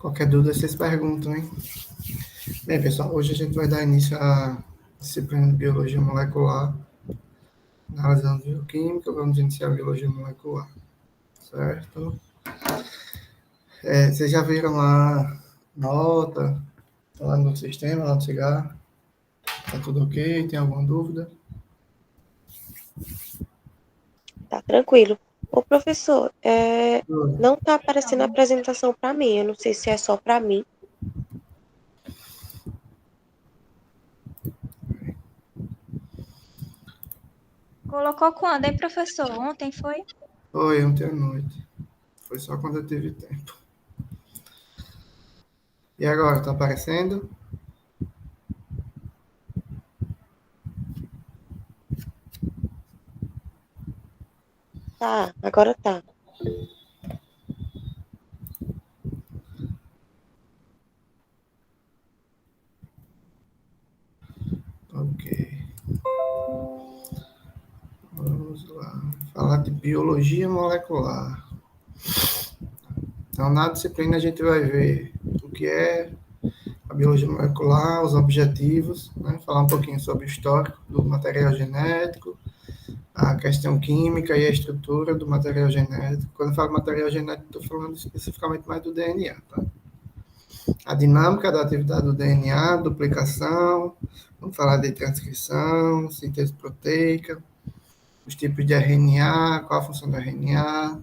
Qualquer dúvida, vocês perguntam, hein? Bem, pessoal, hoje a gente vai dar início à disciplina de Biologia Molecular, analisando bioquímica, vamos iniciar a Biologia Molecular, certo? Vocês já viram lá nota, tá lá no sistema, lá no cigarro? Tá tudo ok? Tem alguma dúvida? Tá tranquilo. Ô, professor, não tá aparecendo a apresentação para mim. Eu não sei se é só para mim. Colocou quando, hein, professor? Ontem foi? Foi, ontem à noite. Foi só quando eu tive tempo. E agora, tá aparecendo? Tá, agora tá. Ok. Vamos lá. Falar de biologia molecular. Então, na disciplina a gente vai ver o que é a biologia molecular, os objetivos, né? Falar um pouquinho sobre o histórico do material genético, a questão química e a estrutura do material genético. Quando eu falo material genético, estou falando especificamente mais do DNA, tá? A dinâmica da atividade do DNA, duplicação, vamos falar de transcrição, síntese proteica, os tipos de RNA, qual a função do RNA,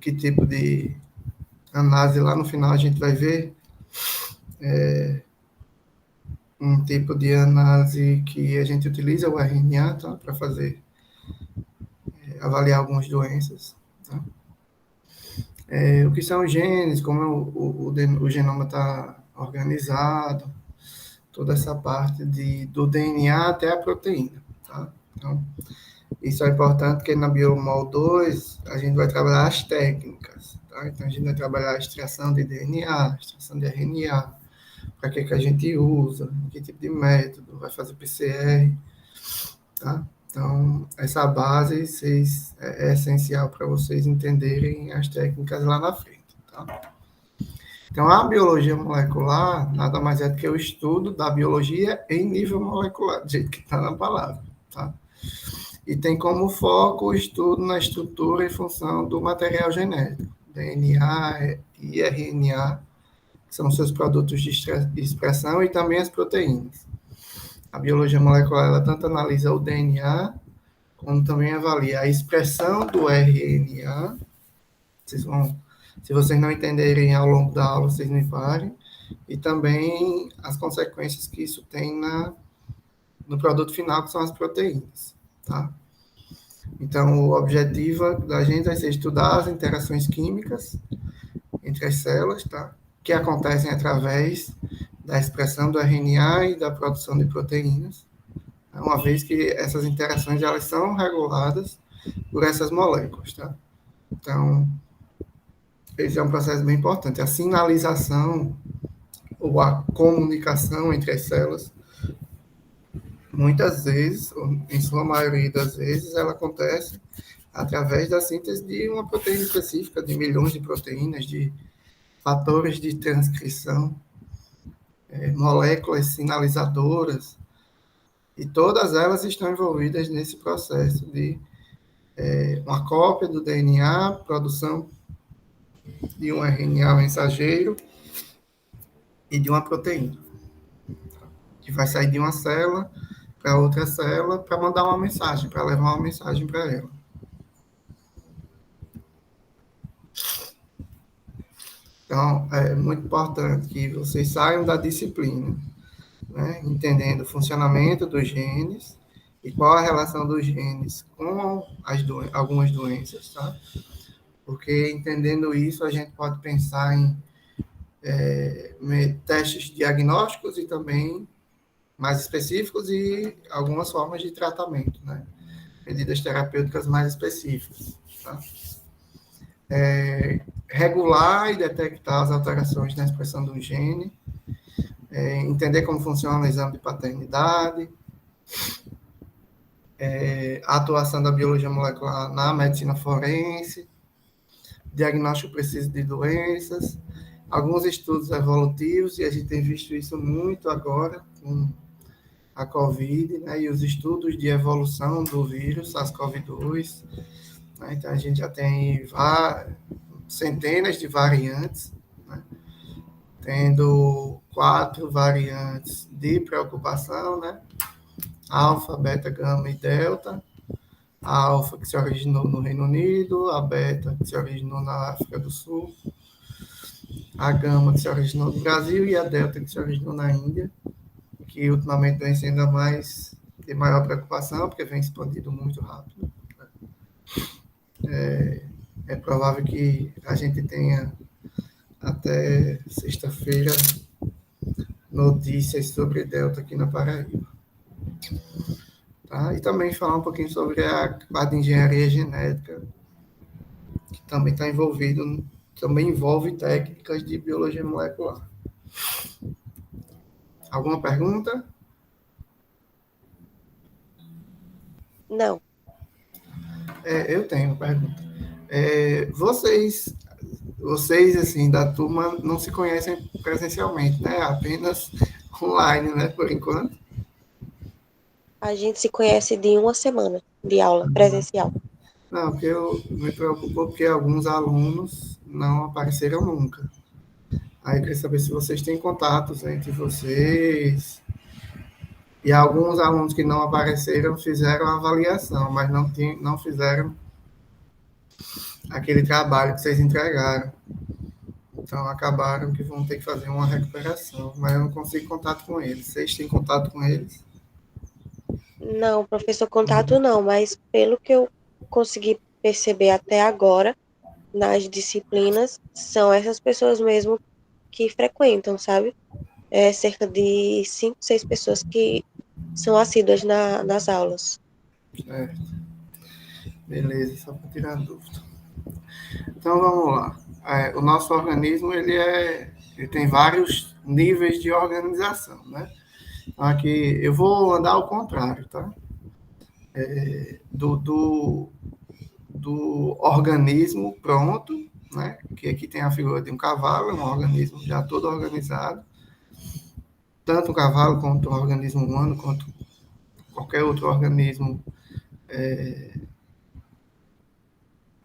que tipo de análise lá no final a gente vai ver, um tipo de análise que a gente utiliza o RNA, tá, para fazer, avaliar algumas doenças, tá? O que são os genes, como o genoma está organizado, toda essa parte do DNA até a proteína, tá? Então, isso é importante porque na Biomol 2 a gente vai trabalhar as técnicas, tá? Então, a gente vai trabalhar a extração de DNA, extração de RNA, para que a gente usa, que tipo de método, vai fazer PCR, tá? Então, essa base é essencial para vocês entenderem as técnicas lá na frente, tá? Então, a biologia molecular nada mais é do que o estudo da biologia em nível molecular, do jeito que está na palavra, tá? E tem como foco o estudo na estrutura e função do material genético, DNA e RNA, que são seus produtos de expressão, e também as proteínas. A biologia molecular, ela tanto analisa o DNA, como também avalia a expressão do RNA. Se vocês não entenderem ao longo da aula, vocês me parem. E também as consequências que isso tem no produto final, que são as proteínas, tá? Então, o objetivo da gente vai ser estudar as interações químicas entre as células, tá? Que acontecem através da expressão do RNA e da produção de proteínas, uma vez que essas interações elas são reguladas por essas moléculas, tá? Então, esse é um processo bem importante. A sinalização ou a comunicação entre as células, muitas vezes, ou em sua maioria das vezes, ela acontece através da síntese de uma proteína específica, de milhões de proteínas, de fatores de transcrição, moléculas sinalizadoras, e todas elas estão envolvidas nesse processo de uma cópia do DNA, produção de um RNA mensageiro e de uma proteína, que vai sair de uma célula para outra célula para mandar uma mensagem, para levar uma mensagem para ela. Então, é muito importante que vocês saiam da disciplina, né, entendendo o funcionamento dos genes e qual a relação dos genes com algumas doenças, tá? Porque entendendo isso, a gente pode pensar em testes diagnósticos e também mais específicos e algumas formas de tratamento, né? Medidas terapêuticas mais específicas, tá? Regular e detectar as alterações na expressão do gene, entender como funciona o exame de paternidade, a atuação da biologia molecular na medicina forense, diagnóstico preciso de doenças, alguns estudos evolutivos, e a gente tem visto isso muito agora com a COVID, né, e os estudos de evolução do vírus SARS-CoV-2, né, então a gente já tem centenas de variantes, né, tendo 4 variantes de preocupação, né, alfa, beta, gama e delta, a alfa que se originou no Reino Unido, a beta que se originou na África do Sul, a gama que se originou no Brasil e a delta que se originou na Índia, que ultimamente vem sendo a mais de maior preocupação, porque vem expandindo muito rápido. É provável que a gente tenha até sexta-feira notícias sobre Delta aqui na Paraíba. Tá? E também falar um pouquinho sobre a parte de engenharia genética, que também está envolvido, também envolve técnicas de biologia molecular. Alguma pergunta? Não. Eu tenho uma pergunta. Vocês, assim, da turma, não se conhecem presencialmente, né? Apenas online, né? Por enquanto. A gente se conhece de uma semana de aula presencial. Não, porque eu me preocupo porque alguns alunos não apareceram nunca. Aí eu queria saber se vocês têm contatos entre vocês. E alguns alunos que não apareceram fizeram a avaliação, mas não fizeram aquele trabalho que vocês entregaram. Então, acabaram que vão ter que fazer uma recuperação, mas eu não consigo contato com eles. Vocês têm contato com eles? Não, professor, contato não, mas pelo que eu consegui perceber até agora, nas disciplinas, são essas pessoas mesmo que frequentam, sabe? Cerca de 5, 6 pessoas que são assíduas nas aulas. Certo. Beleza, só para tirar a dúvida. Então, vamos lá. O nosso organismo, ele tem vários níveis de organização, né? Então, aqui, eu vou andar ao contrário, tá? Do organismo pronto, né? Que aqui tem a figura de um cavalo, um organismo já todo organizado. Tanto o cavalo quanto o organismo humano, quanto qualquer outro organismo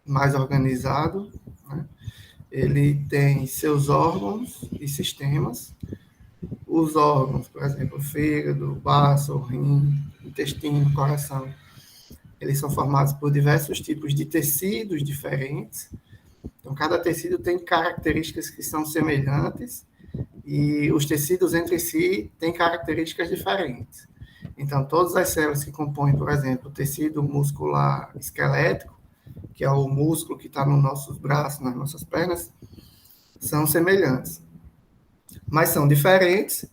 mais organizado, né? Ele tem seus órgãos e sistemas. Os órgãos, por exemplo, o fígado, o baço, o rim, o intestino, o coração, eles são formados por diversos tipos de tecidos diferentes. Então, cada tecido tem características que são semelhantes e os tecidos entre si têm características diferentes. Então, todas as células que compõem, por exemplo, o tecido muscular esquelético, que é o músculo que está nos nossos braços, nas nossas pernas, são semelhantes. Mas são diferentes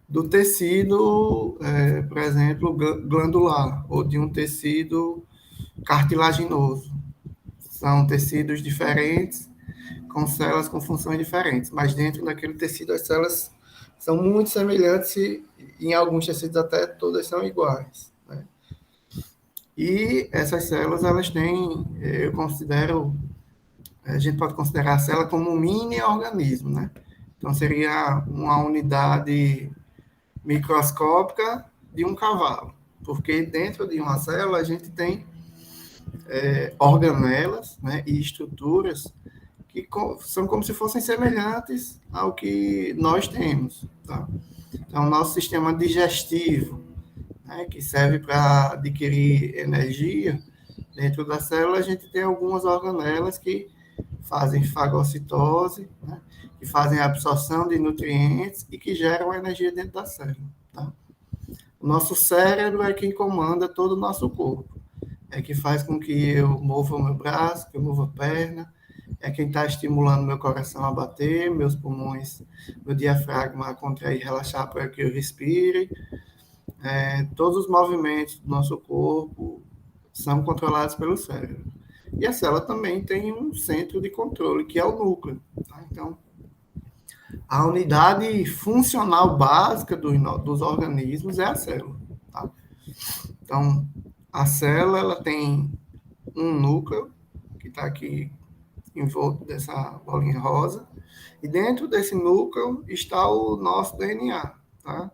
do tecido, por exemplo, glandular, ou de um tecido cartilaginoso. São tecidos diferentes, com células com funções diferentes, mas dentro daquele tecido as células são muito semelhantes e em alguns tecidos até todas são iguais, né? E essas células, elas têm, eu considero, a gente pode considerar a célula como um mini-organismo, né? Então, seria uma unidade microscópica de um cavalo, porque dentro de uma célula a gente tem organelas, né, e estruturas que são como se fossem semelhantes ao que nós temos, tá? Então, o nosso sistema digestivo, né, que serve para adquirir energia, dentro da célula a gente tem algumas organelas que fazem fagocitose, né, que fazem a absorção de nutrientes e que geram energia dentro da célula, tá? O nosso cérebro é quem comanda todo o nosso corpo. É que faz com que eu mova o meu braço, que eu mova a perna, é quem está estimulando meu coração a bater, meus pulmões, meu diafragma a contrair e relaxar para que eu respire. Todos os movimentos do nosso corpo são controlados pelo cérebro. E a célula também tem um centro de controle, que é o núcleo, tá? Então, a unidade funcional básica dos organismos é a célula, tá? Então, a célula ela tem um núcleo, que está aqui envolto dessa bolinha rosa, e dentro desse núcleo está o nosso DNA, tá?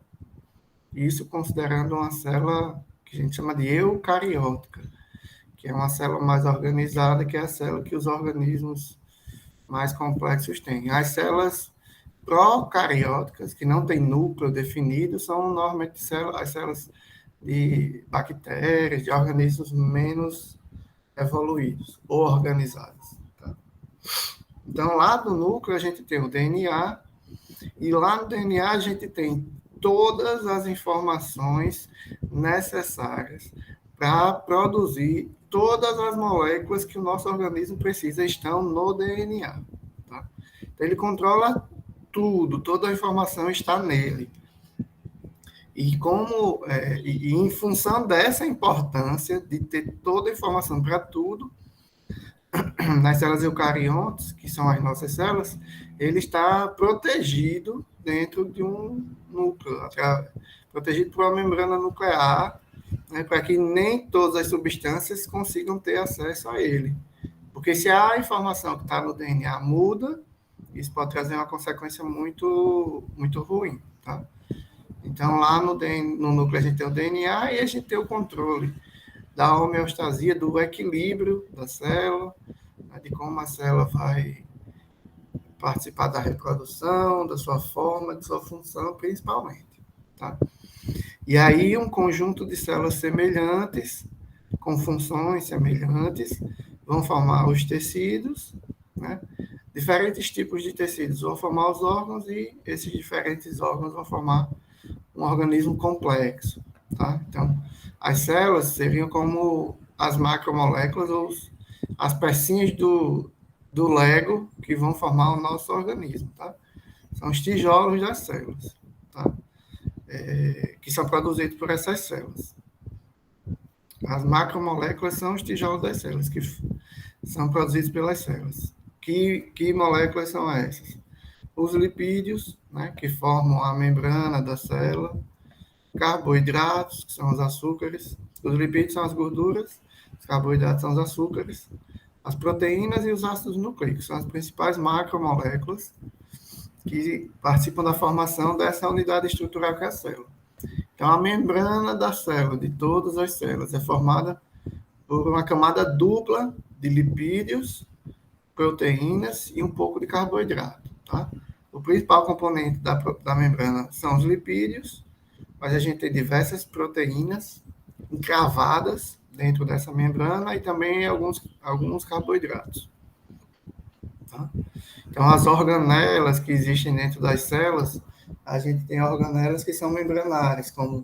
Isso considerando uma célula que a gente chama de eucariótica, que é uma célula mais organizada, que é a célula que os organismos mais complexos têm. As células procarióticas, que não têm núcleo definido, são normalmente as células de bactérias, de organismos menos evoluídos ou organizados. Tá? Então, lá no núcleo a gente tem o DNA, e lá no DNA a gente tem todas as informações necessárias para produzir todas as moléculas que o nosso organismo precisa estão no DNA. Tá? Então, ele controla tudo, toda a informação está nele. E em função dessa importância de ter toda a informação para tudo, nas células eucariontes, que são as nossas células, ele está protegido dentro de um núcleo, protegido por uma membrana nuclear, né, para que nem todas as substâncias consigam ter acesso a ele. Porque se a informação que está no DNA muda, isso pode trazer uma consequência muito, muito ruim, tá? Então, lá no núcleo a gente tem o DNA e a gente tem o controle da homeostasia, do equilíbrio da célula, né, de como a célula vai participar da reprodução, da sua forma, de sua função, principalmente. Tá? E aí, um conjunto de células semelhantes, com funções semelhantes, vão formar os tecidos, né? Diferentes tipos de tecidos vão formar os órgãos e esses diferentes órgãos vão formar um organismo complexo. Tá? Então, as células seriam como as macromoléculas ou as pecinhas do Lego que vão formar o nosso organismo. Tá? São os tijolos das células, tá? Que são produzidos por essas células. As macromoléculas são os tijolos das células, que são produzidos pelas células. Que moléculas são essas? Os lipídios, né, que formam a membrana da célula, carboidratos, que são os açúcares, os lipídios são as gorduras, os carboidratos são os açúcares, as proteínas e os ácidos nucleicos, são as principais macromoléculas que participam da formação dessa unidade estrutural que é a célula. Então, a membrana da célula, de todas as células, é formada por uma camada dupla de lipídios, proteínas e um pouco de carboidrato. Tá? O principal componente da membrana são os lipídios, mas a gente tem diversas proteínas encravadas dentro dessa membrana e também alguns carboidratos. Tá? Então, as organelas que existem dentro das células, a gente tem organelas que são membranares, como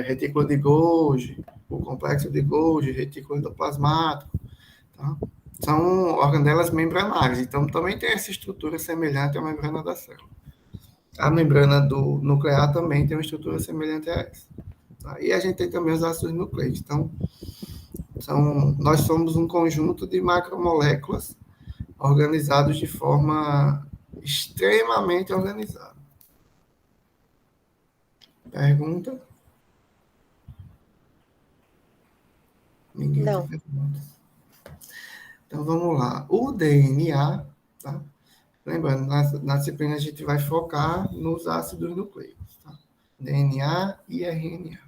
retículo de Golgi, o complexo de Golgi, retículo endoplasmático. Tá? São organelas membranares, então também tem essa estrutura semelhante à membrana da célula. A membrana do nuclear também tem uma estrutura semelhante a essa. Tá? E a gente tem também os ácidos nucleicos. Então, nós somos um conjunto de macromoléculas organizados de forma extremamente organizada. Pergunta? Ninguém tem perguntas. Então, vamos lá. O DNA, tá? Lembrando, na disciplina a gente vai focar nos ácidos nucleicos, tá? DNA e RNA.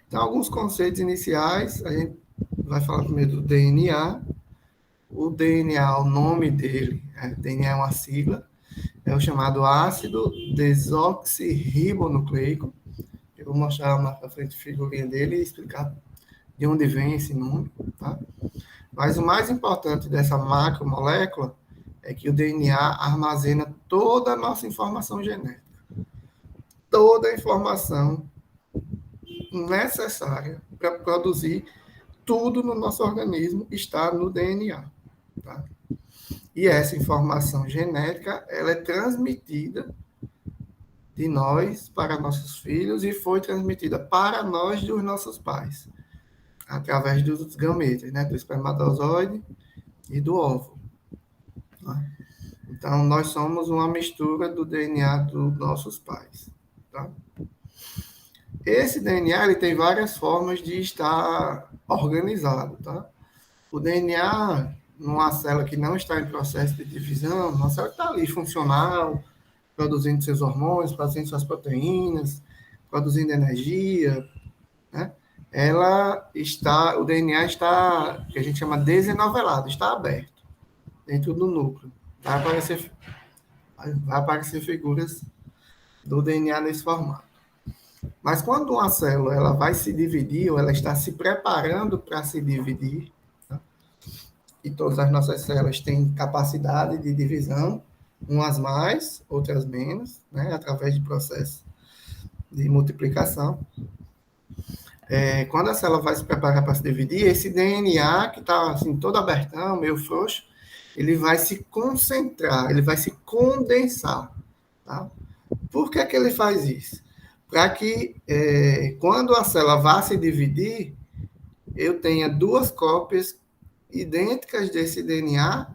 Então, alguns conceitos iniciais, a gente vai falar primeiro do DNA. O DNA, o nome dele, DNA é uma sigla, é o chamado ácido desoxirribonucleico. Eu vou mostrar mais para frente a figurinha dele e explicar de onde vem esse nome, tá? Mas o mais importante dessa macromolécula é que o DNA armazena toda a nossa informação genética. Toda a informação necessária para produzir tudo no nosso organismo está no DNA. Tá? E essa informação genética, ela é transmitida de nós para nossos filhos e foi transmitida para nós dos nossos pais, através dos gametas, né? Do espermatozoide e do óvulo. Tá? Então, nós somos uma mistura do DNA dos nossos pais. Tá? Esse DNA ele tem várias formas de estar organizado. Tá? O DNA numa célula que não está em processo de divisão, uma célula que está ali funcional, produzindo seus hormônios, produzindo suas proteínas, produzindo energia, né? O DNA está, que a gente chama desenovelado, está aberto dentro do núcleo. Vai aparecer figuras do DNA nesse formato. Mas quando uma célula ela vai se dividir, ou ela está se preparando para se dividir, né? E todas as nossas células têm capacidade de divisão, umas mais, outras menos, né? Através de processos de multiplicação. Quando a célula vai se preparar para se dividir, esse DNA, que está assim, todo abertão, meio frouxo, ele vai se concentrar, ele vai se condensar. Tá? Por que ele faz isso? Para que, quando a célula vá se dividir, eu tenha duas cópias idênticas desse DNA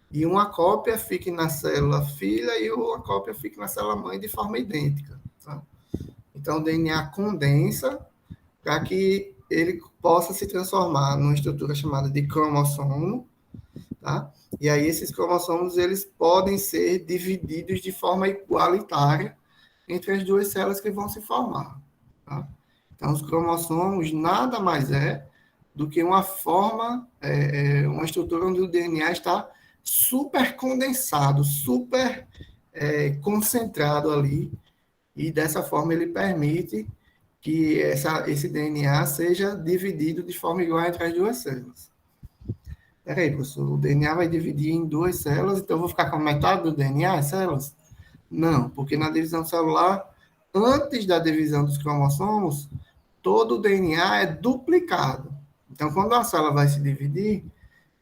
e uma cópia fique na célula filha e uma cópia fique na célula mãe de forma idêntica. Tá? Então, o DNA condensa para que ele possa se transformar numa estrutura chamada de cromossomo, tá? E aí esses cromossomos, eles podem ser divididos de forma igualitária entre as duas células que vão se formar, tá? Então, os cromossomos nada mais é do que uma forma, uma estrutura onde o DNA está super condensado, super concentrado ali, e dessa forma ele permite que esse DNA seja dividido de forma igual entre as duas células. Peraí, professor, o DNA vai dividir em duas células, então eu vou ficar com metade do DNA, as células? Não, porque na divisão celular, antes da divisão dos cromossomos, todo o DNA é duplicado. Então, quando a célula vai se dividir,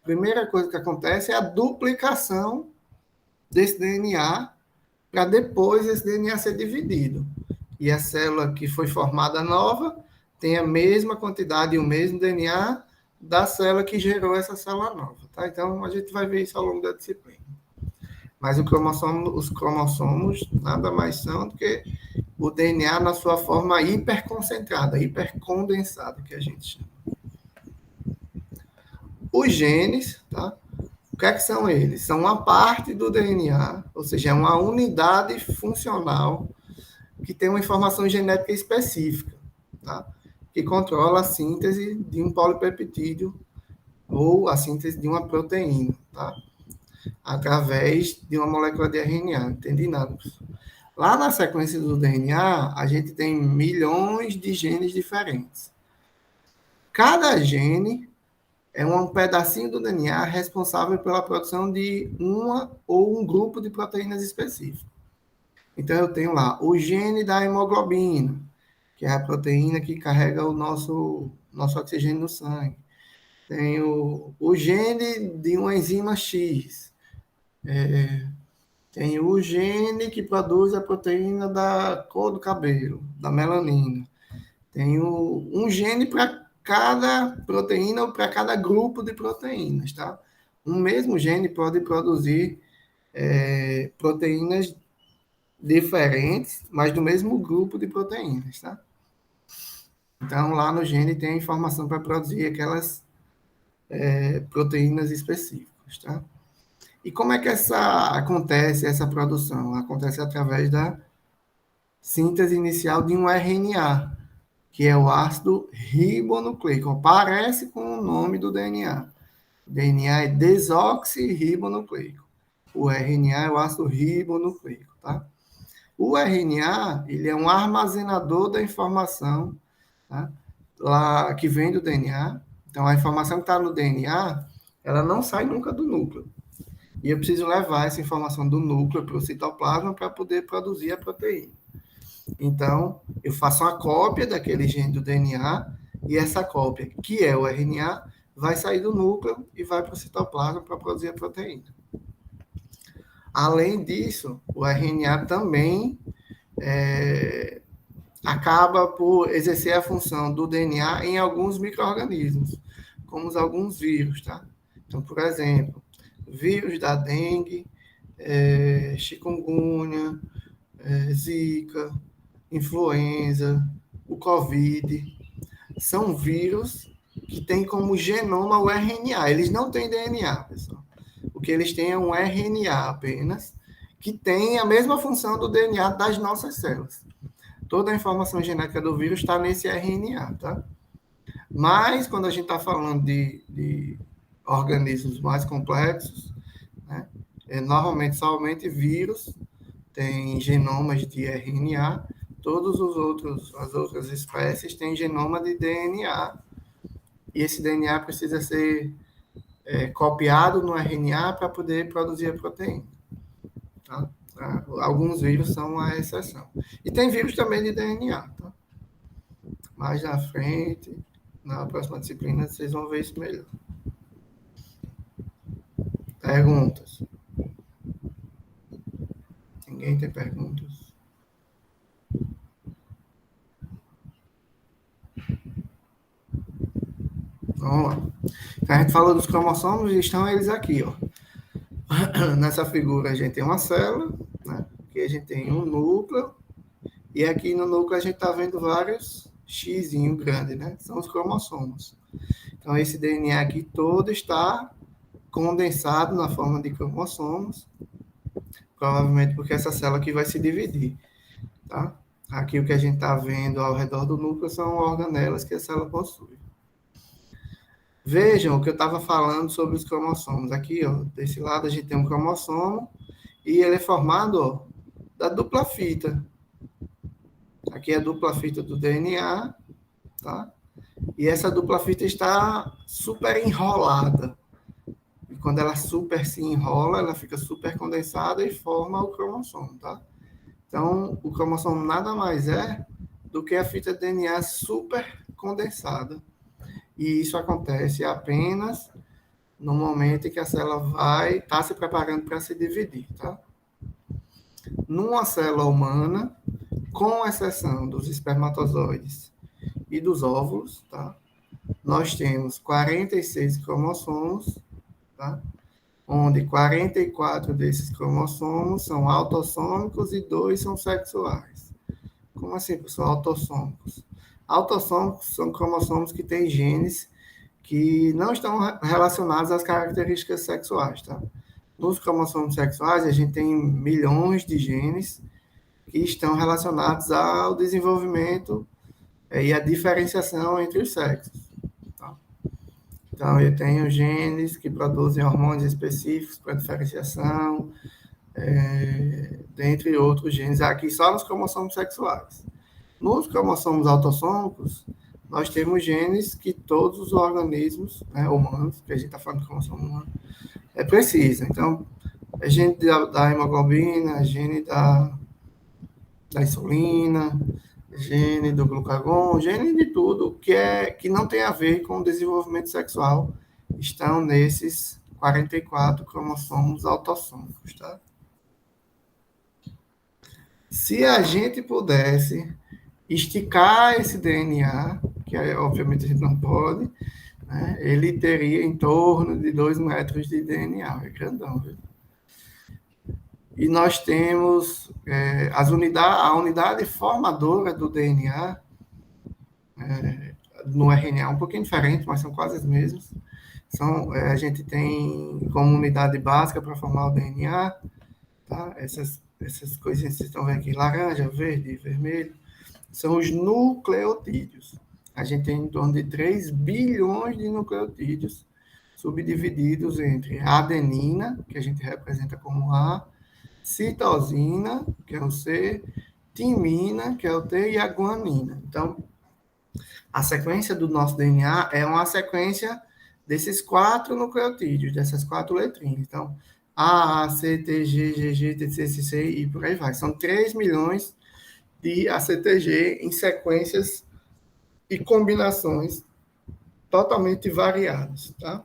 a primeira coisa que acontece é a duplicação desse DNA, para depois esse DNA ser dividido. E a célula que foi formada nova tem a mesma quantidade e o mesmo DNA da célula que gerou essa célula nova. Tá? Então, a gente vai ver isso ao longo da disciplina. Mas os cromossomos nada mais são do que o DNA na sua forma hiperconcentrada, hipercondensada, que a gente chama. Os genes, tá? O que são eles? São uma parte do DNA, ou seja, é uma unidade funcional que tem uma informação genética específica, tá? Que controla a síntese de um polipeptídeo ou a síntese de uma proteína, tá? Através de uma molécula de RNA. Não entendi nada, professor. Lá na sequência do DNA, a gente tem milhões de genes diferentes. Cada gene é um pedacinho do DNA responsável pela produção de uma ou um grupo de proteínas específicas. Então, eu tenho lá o gene da hemoglobina, que é a proteína que carrega o nosso oxigênio no sangue. Tenho o gene de uma enzima X. Tem o gene que produz a proteína da cor do cabelo, da melanina. Tem um gene para cada proteína ou para cada grupo de proteínas, tá? Um mesmo gene pode produzir proteínas diferentes, mas do mesmo grupo de proteínas, tá? Então, lá no gene tem a informação para produzir aquelas proteínas específicas, tá? E como é que acontece essa produção? Acontece através da síntese inicial de um RNA, que é o ácido ribonucleico. Parece com o nome do DNA. O DNA é desoxirribonucleico. O RNA é o ácido ribonucleico, tá? O RNA, ele é um armazenador da informação, tá? Lá, que vem do DNA. Então, a informação que está no DNA, ela não sai nunca do núcleo. E eu preciso levar essa informação do núcleo para o citoplasma para poder produzir a proteína. Então, eu faço uma cópia daquele gene do DNA e essa cópia, que é o RNA, vai sair do núcleo e vai para o citoplasma para produzir a proteína. Além disso, o RNA também acaba por exercer a função do DNA em alguns micro-organismos, como alguns vírus, tá? Então, por exemplo, vírus da dengue, chikungunya, zika, influenza, o Covid, são vírus que têm como genoma o RNA. Eles não têm DNA, pessoal. que eles tenham um RNA apenas, que tem a mesma função do DNA das nossas células. Toda a informação genética do vírus está nesse RNA, tá? Mas, quando a gente está falando de organismos mais complexos, né, normalmente somente vírus tem genomas de RNA, as outras espécies têm genoma de DNA, e esse DNA precisa ser copiado no RNA para poder produzir a proteína. Tá? Alguns vírus são a exceção. E tem vírus também de DNA. Tá? Mais na frente, na próxima disciplina, vocês vão ver isso melhor. Perguntas? Ninguém tem perguntas? Vamos lá. Então, a gente falou dos cromossomos e estão eles aqui, ó. Nessa figura a gente tem uma célula, né? Aqui a gente tem um núcleo, e aqui no núcleo a gente está vendo vários xizinho grande, né? São os cromossomos. Então, esse DNA aqui todo está condensado na forma de cromossomos, provavelmente porque essa célula aqui vai se dividir, tá? Aqui o que a gente está vendo ao redor do núcleo são organelas que a célula possui. Vejam o que eu estava falando sobre os cromossomos. Aqui, ó, desse lado a gente tem um cromossomo e ele é formado, ó, da dupla fita. Aqui é a dupla fita do DNA, tá? E essa dupla fita está super enrolada. E quando ela super se enrola, ela fica super condensada e forma o cromossomo, tá? Então, o cromossomo nada mais é do que a fita DNA super condensada. E isso acontece apenas no momento em que a célula vai estar se preparando para se dividir, tá? Numa célula humana, com exceção dos espermatozoides e dos óvulos, tá? Nós temos 46 cromossomos, tá? Onde 44 desses cromossomos são autossômicos e 2 são sexuais. Como assim, pessoal? Autossômicos. Autossômicos são cromossomos que têm genes que não estão relacionados às características sexuais, tá? Nos cromossomos sexuais, a gente tem milhões de genes que estão relacionados ao desenvolvimento e à diferenciação entre os sexos. Tá? Então, eu tenho genes que produzem hormônios específicos para diferenciação, dentre outros genes, aqui só nos cromossomos sexuais. Nos cromossomos autossômicos, nós temos genes que todos os organismos, né, humanos, que a gente está falando de cromossomo humano, precisam. Então, é gene da hemoglobina, gene da insulina, gene do glucagon, gene de tudo que não tem a ver com o desenvolvimento sexual, estão nesses 44 cromossomos autossômicos, tá? Se a gente pudesse esticar esse DNA, que obviamente a gente não pode, né, ele teria em torno de 2 metros de DNA, é grandão, viu? E nós temos a unidade formadora do DNA, no RNA, um pouquinho diferente, mas são quase as mesmas. A gente tem como unidade básica para formar o DNA, tá? Essas coisinhas que vocês estão vendo aqui, laranja, verde e vermelho, são os nucleotídeos. A gente tem em torno de 3 bilhões de nucleotídeos subdivididos entre a adenina, que a gente representa como A, citosina, que é o C, timina, que é o T, e a guanina. Então, a sequência do nosso DNA é uma sequência desses 4 nucleotídeos, dessas 4 letrinhas. Então, A, C, T, G, G, G, T, C, C, C, e por aí vai. São 3 milhões de ACTG em sequências e combinações totalmente variadas, tá?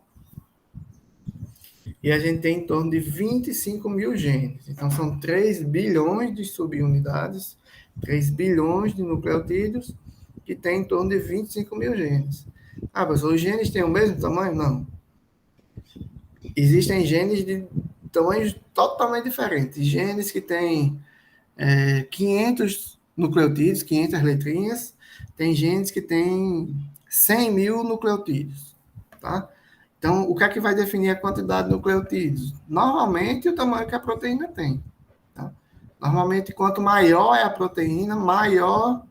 E a gente tem em torno de 25 mil genes. Então, são 3 bilhões de subunidades, 3 bilhões de nucleotídeos, que tem em torno de 25 mil genes. Ah, mas os genes têm o mesmo tamanho? Não. Existem genes de tamanhos totalmente diferentes. Genes que têm 500 nucleotídeos, 500 letrinhas, tem genes que têm 100 mil nucleotídeos, tá? Então, o que é que vai definir a quantidade de nucleotídeos? Normalmente, o tamanho que a proteína tem. Tá? Normalmente, quanto maior é a proteína, maior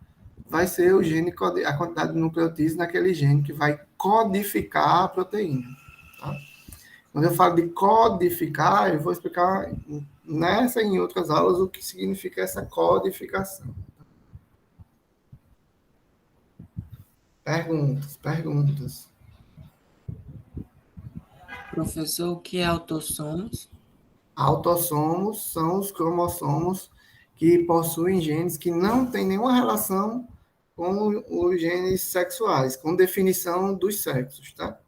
vai ser o gene, a quantidade de nucleotídeos naquele gene que vai codificar a proteína. Tá? Quando eu falo de codificar, eu vou explicar nessa e em outras aulas o que significa essa codificação. Perguntas. Professor, o que é autossomos? Autossomos são os cromossomos que possuem genes que não têm nenhuma relação com os genes sexuais, com definição dos sexos, tá?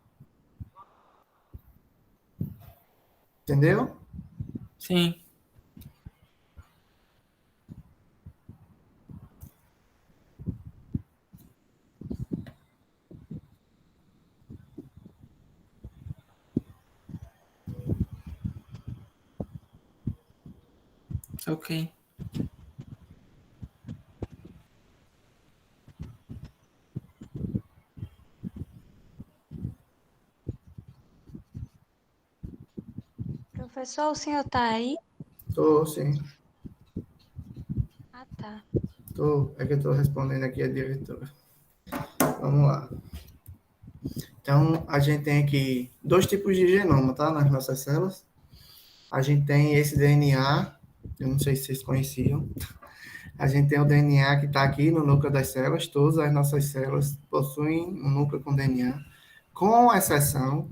Entendeu? Sim. Ok. Professor, o senhor tá aí? Tô, sim. Ah, tá. Tô. É que eu tô respondendo aqui a diretora. Vamos lá. Então, a gente tem aqui dois tipos de genoma, tá? Nas nossas células. A gente tem esse DNA, eu não sei se vocês conheciam. A gente tem o DNA que está aqui no núcleo das células. Todas as nossas células possuem um núcleo com DNA, com exceção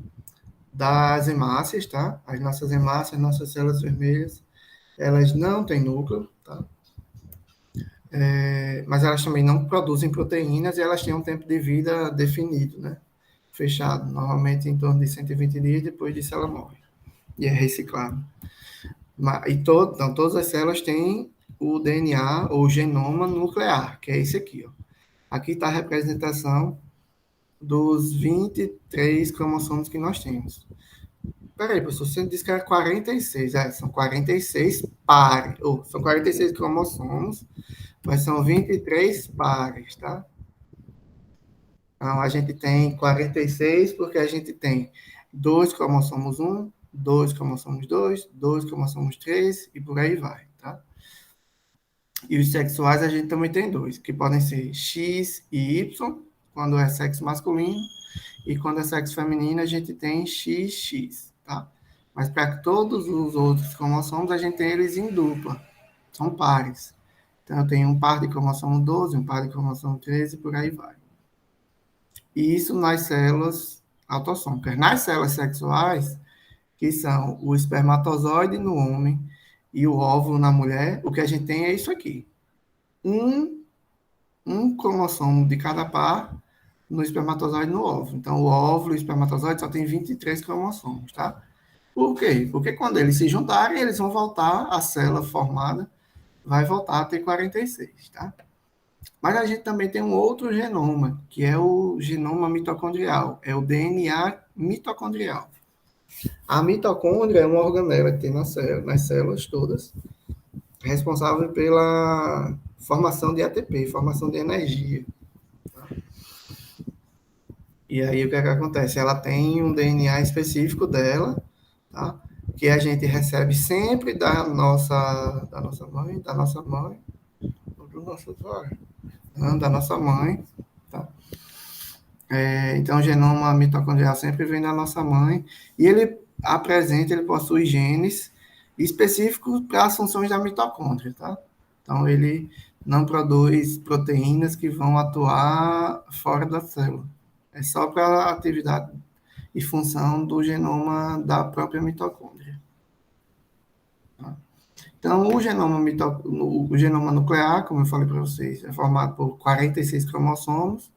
das hemácias, tá? As nossas hemácias, nossas células vermelhas, elas não têm núcleo, tá? Mas elas também não produzem proteínas e elas têm um tempo de vida definido, né? Fechado, normalmente em torno de 120 dias, depois disso ela morre. E é reciclado. Então, todas as células têm o DNA, ou genoma nuclear, que é esse aqui, ó. Aqui está a representação dos 23 cromossomos que nós temos. Peraí, professor, você disse que era 46. São 46 pares, ou são 46 cromossomos, mas são 23 pares, tá? Então, a gente tem 46 porque a gente tem dois cromossomos 1, dois cromossomos 2, dois cromossomos 3 e por aí vai, tá? E os sexuais a gente também tem dois, que podem ser X e Y, quando é sexo masculino, e quando é sexo feminino a gente tem XX, tá? Mas para todos os outros cromossomos a gente tem eles em dupla, são pares. Então eu tenho um par de cromossomo 12, um par de cromossomo 13 e por aí vai. E isso nas células autossômicas. Nas células sexuais, que são o espermatozoide no homem e o óvulo na mulher, o que a gente tem é isso aqui. Um cromossomo de cada par no espermatozoide e no óvulo. Então, o óvulo e o espermatozoide só tem 23 cromossomos, tá? Por quê? Porque quando eles se juntarem, eles vão voltar, a célula formada vai voltar a ter 46, tá? Mas a gente também tem um outro genoma, que é o genoma mitocondrial, é o DNA mitocondrial. A mitocôndria é uma organela que tem nas células todas, responsável pela formação de ATP, formação de energia. Tá? E aí o que é que acontece? Ela tem um DNA específico dela, tá? Que a gente recebe sempre da nossa mãe, do nosso pai, da nossa mãe, tá? Então, o genoma mitocondrial sempre vem da nossa mãe e ele apresenta, ele possui genes específicos para as funções da mitocôndria, tá? Então, ele não produz proteínas que vão atuar fora da célula. É só para a atividade e função do genoma da própria mitocôndria. Tá? Então, o genoma nuclear, como eu falei para vocês, é formado por 46 cromossomos,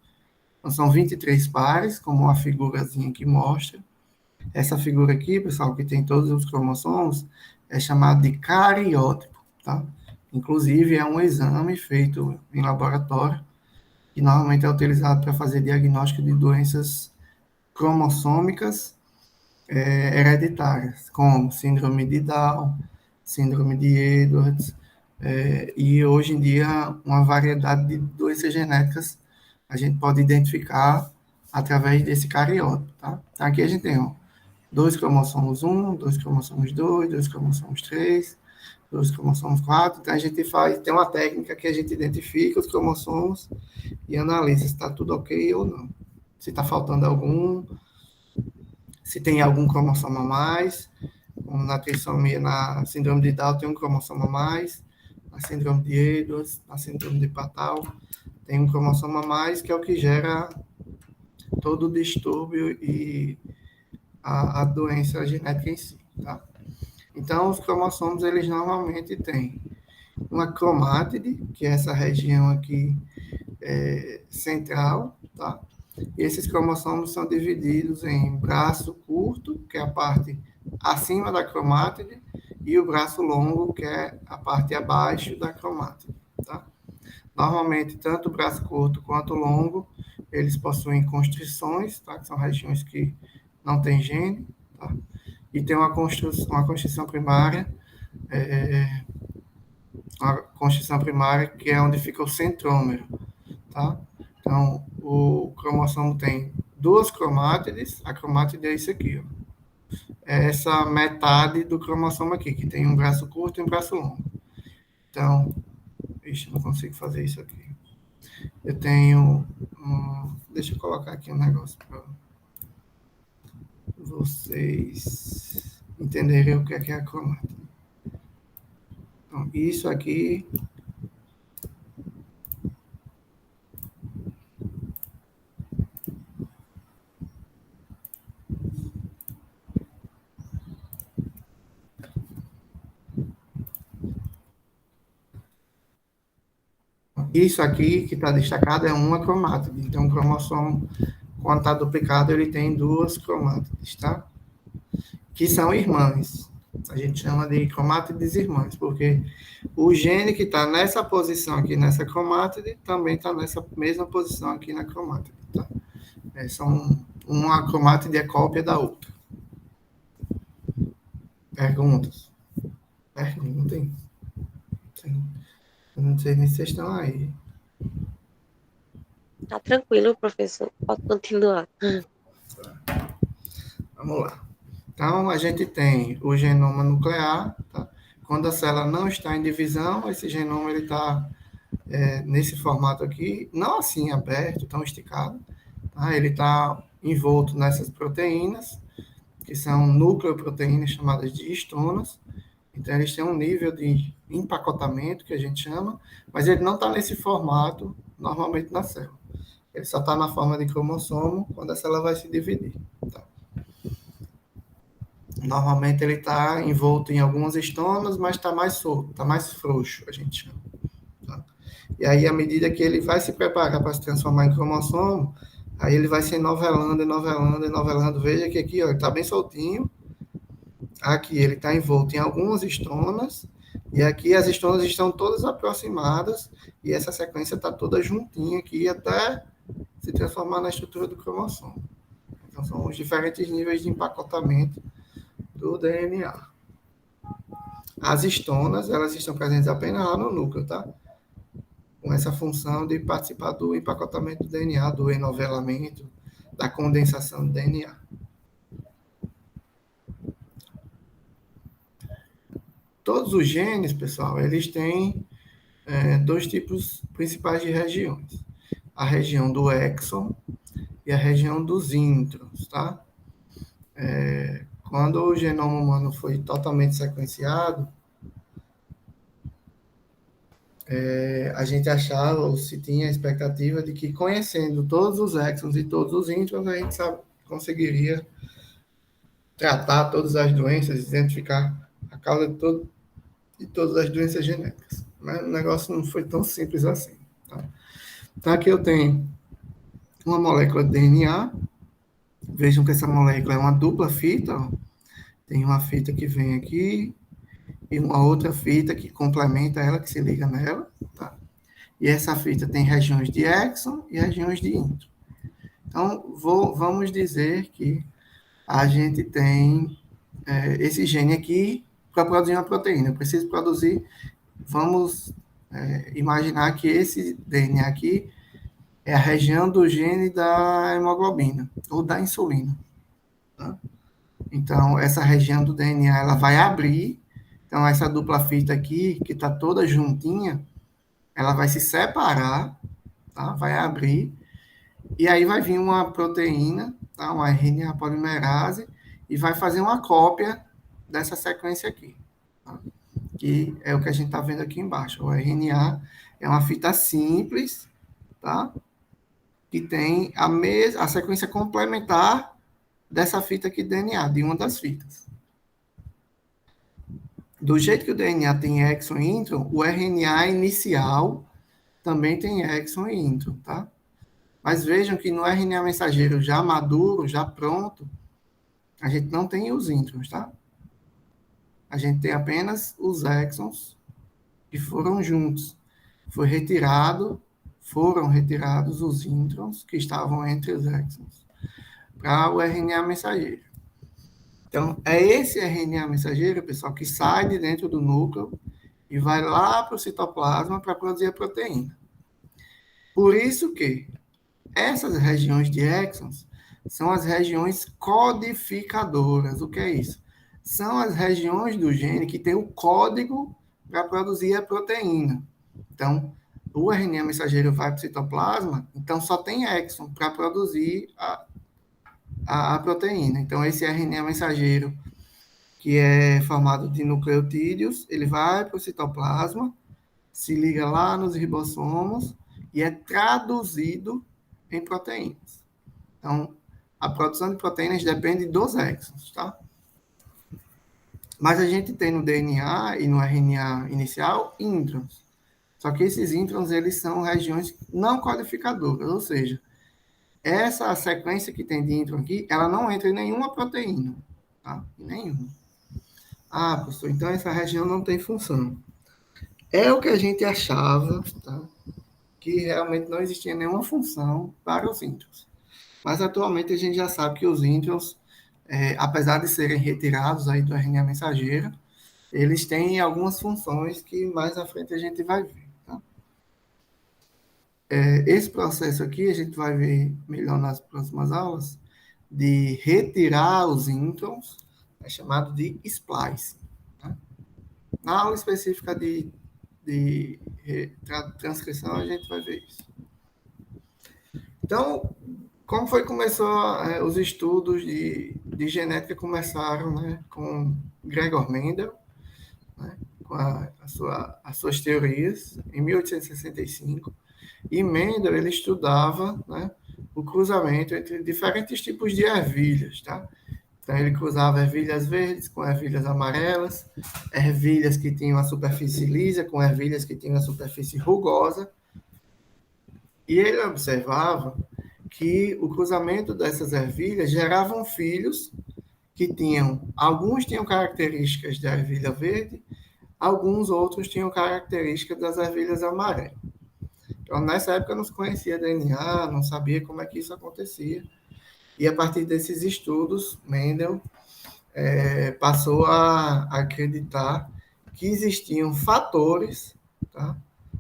então, são 23 pares, como a figurazinha aqui mostra. Essa figura aqui, pessoal, que tem todos os cromossomos, é chamada de cariótipo, tá? Inclusive, é um exame feito em laboratório, que normalmente é utilizado para fazer diagnóstico de doenças cromossômicas hereditárias, como síndrome de Down, síndrome de Edwards, e hoje em dia uma variedade de doenças genéticas a gente pode identificar através desse cariótipo, tá? Então, aqui a gente tem dois cromossomos 1, dois cromossomos 2, dois cromossomos 3, dois cromossomos 4. Então, a gente tem uma técnica que a gente identifica os cromossomos e analisa se está tudo ok ou não. Se está faltando algum, se tem algum cromossomo a mais, como na trissomia, na síndrome de Down tem um cromossomo a mais, na síndrome de Edwards, na síndrome de Patau, tem um cromossomo a mais, que é o que gera todo o distúrbio e a doença genética em si, tá? Então, os cromossomos, eles normalmente têm uma cromátide, que é essa região aqui central, tá? E esses cromossomos são divididos em braço curto, que é a parte acima da cromátide, e o braço longo, que é a parte abaixo da cromátide, tá? Normalmente, tanto o braço curto quanto o longo, eles possuem constrições, tá? Que são regiões que não tem gene, tá? E tem uma constrição primária, que é onde fica o centrômero, tá? Então, o cromossomo tem duas cromátides, a cromátide é isso aqui, ó. É essa metade do cromossomo aqui, que tem um braço curto e um braço longo. Então, não consigo fazer isso aqui. Eu tenho, deixa eu colocar aqui um negócio para vocês entenderem o que é a cromátide. Então, isso aqui que está destacado é uma cromátide. Então, o cromossomo, quando está duplicado, ele tem duas cromátides, tá? Que são irmãs. A gente chama de cromátides irmãs, porque o gene que está nessa posição aqui, nessa cromátide, também está nessa mesma posição aqui na cromátide, tá? Uma cromátide é cópia da outra. Perguntas? Perguntem. Eu não sei nem se vocês estão aí. Tá tranquilo, professor. Pode continuar. Vamos lá. Então, a gente tem o genoma nuclear, tá? Quando a célula não está em divisão, esse genoma ele está nesse formato aqui, não assim aberto, tão esticado, tá? Ele está envolto nessas proteínas, que são nucleoproteínas chamadas de histonas. Então, eles têm um nível de empacotamento, que a gente chama, mas ele não está nesse formato, normalmente, na célula. Ele só está na forma de cromossomo quando a célula vai se dividir. Tá? Normalmente, ele está envolto em algumas histonas, mas está mais solto, está mais frouxo, a gente chama. Tá? E aí, à medida que ele vai se preparar para se transformar em cromossomo, aí ele vai se enovelando, enovelando, enovelando. Veja que aqui, ó, ele está bem soltinho. Aqui ele está envolto em algumas histonas, e aqui as histonas estão todas aproximadas, e essa sequência está toda juntinha aqui até se transformar na estrutura do cromossomo. Então, são os diferentes níveis de empacotamento do DNA. As histonas, elas estão presentes apenas lá no núcleo, tá? Com essa função de participar do empacotamento do DNA, do enovelamento, da condensação do DNA. Todos os genes, pessoal, eles têm dois tipos principais de regiões. A região do exon e a região dos introns, tá? Quando o genoma humano foi totalmente sequenciado, a gente achava, ou se tinha a expectativa de que, conhecendo todos os exons e todos os introns, a gente conseguiria tratar todas as doenças, identificar a causa de todas as doenças genéticas. Mas o negócio não foi tão simples assim. Tá? Então, aqui eu tenho uma molécula de DNA. Vejam que essa molécula é uma dupla fita. Ó. Tem uma fita que vem aqui e uma outra fita que complementa ela, que se liga nela. Tá? E essa fita tem regiões de exon e regiões de intro. Então, vamos dizer que a gente tem esse gene aqui para produzir uma proteína. Eu preciso produzir, vamos imaginar que esse DNA aqui é a região do gene da hemoglobina, ou da insulina. Tá? Então, essa região do DNA, ela vai abrir. Então, essa dupla fita aqui, que está toda juntinha, ela vai se separar, tá? Vai abrir. E aí vai vir uma proteína, tá? Uma RNA polimerase, e vai fazer uma cópia dessa sequência aqui, tá? Que é o que a gente está vendo aqui embaixo. O RNA é uma fita simples, tá? Que tem a sequência complementar dessa fita aqui do DNA, de uma das fitas. Do jeito que o DNA tem exon e intron, o RNA inicial também tem exon e intron, tá? Mas vejam que no RNA mensageiro já maduro, já pronto, a gente não tem os introns, tá? A gente tem apenas os exons que foram juntos. Foram retirados os introns que estavam entre os exons para o RNA mensageiro. Então, é esse RNA mensageiro, pessoal, que sai de dentro do núcleo e vai lá para o citoplasma para produzir a proteína. Por isso que essas regiões de exons são as regiões codificadoras. O que é isso? São as regiões do gene que tem o código para produzir a proteína. Então, o RNA mensageiro vai para o citoplasma, então só tem exon para produzir a proteína. Então, esse RNA mensageiro, que é formado de nucleotídeos, ele vai para o citoplasma, se liga lá nos ribossomos e é traduzido em proteínas. Então, a produção de proteínas depende dos exons, tá? Mas a gente tem no DNA e no RNA inicial introns. Só que esses introns, eles são regiões não codificadoras, ou seja, essa sequência que tem de intron aqui, ela não entra em nenhuma proteína, tá? Nenhuma. Ah, professor, então essa região não tem função. É o que a gente achava, tá? Que realmente não existia nenhuma função para os introns. Mas atualmente a gente já sabe que os introns, apesar de serem retirados aí do RNA mensageiro, eles têm algumas funções que mais à frente a gente vai ver. Tá? Esse processo aqui a gente vai ver melhor nas próximas aulas, de retirar os introns, é chamado de splice. Tá? Na aula específica de transcrição a gente vai ver isso. Então, como foi que começou os estudos de genética começaram, né, com Gregor Mendel, né, com as suas teorias, em 1865, e Mendel, ele estudava, né, o cruzamento entre diferentes tipos de ervilhas, tá? Então, ele cruzava ervilhas verdes com ervilhas amarelas, ervilhas que tinham a superfície lisa com ervilhas que tinham a superfície rugosa, e ele observava que o cruzamento dessas ervilhas geravam filhos que alguns tinham características da ervilha verde, alguns outros tinham características das ervilhas amarelas. Então, nessa época, não se conhecia DNA, não sabia como é que isso acontecia. E, a partir desses estudos, Mendel passou a acreditar que existiam fatores, tá?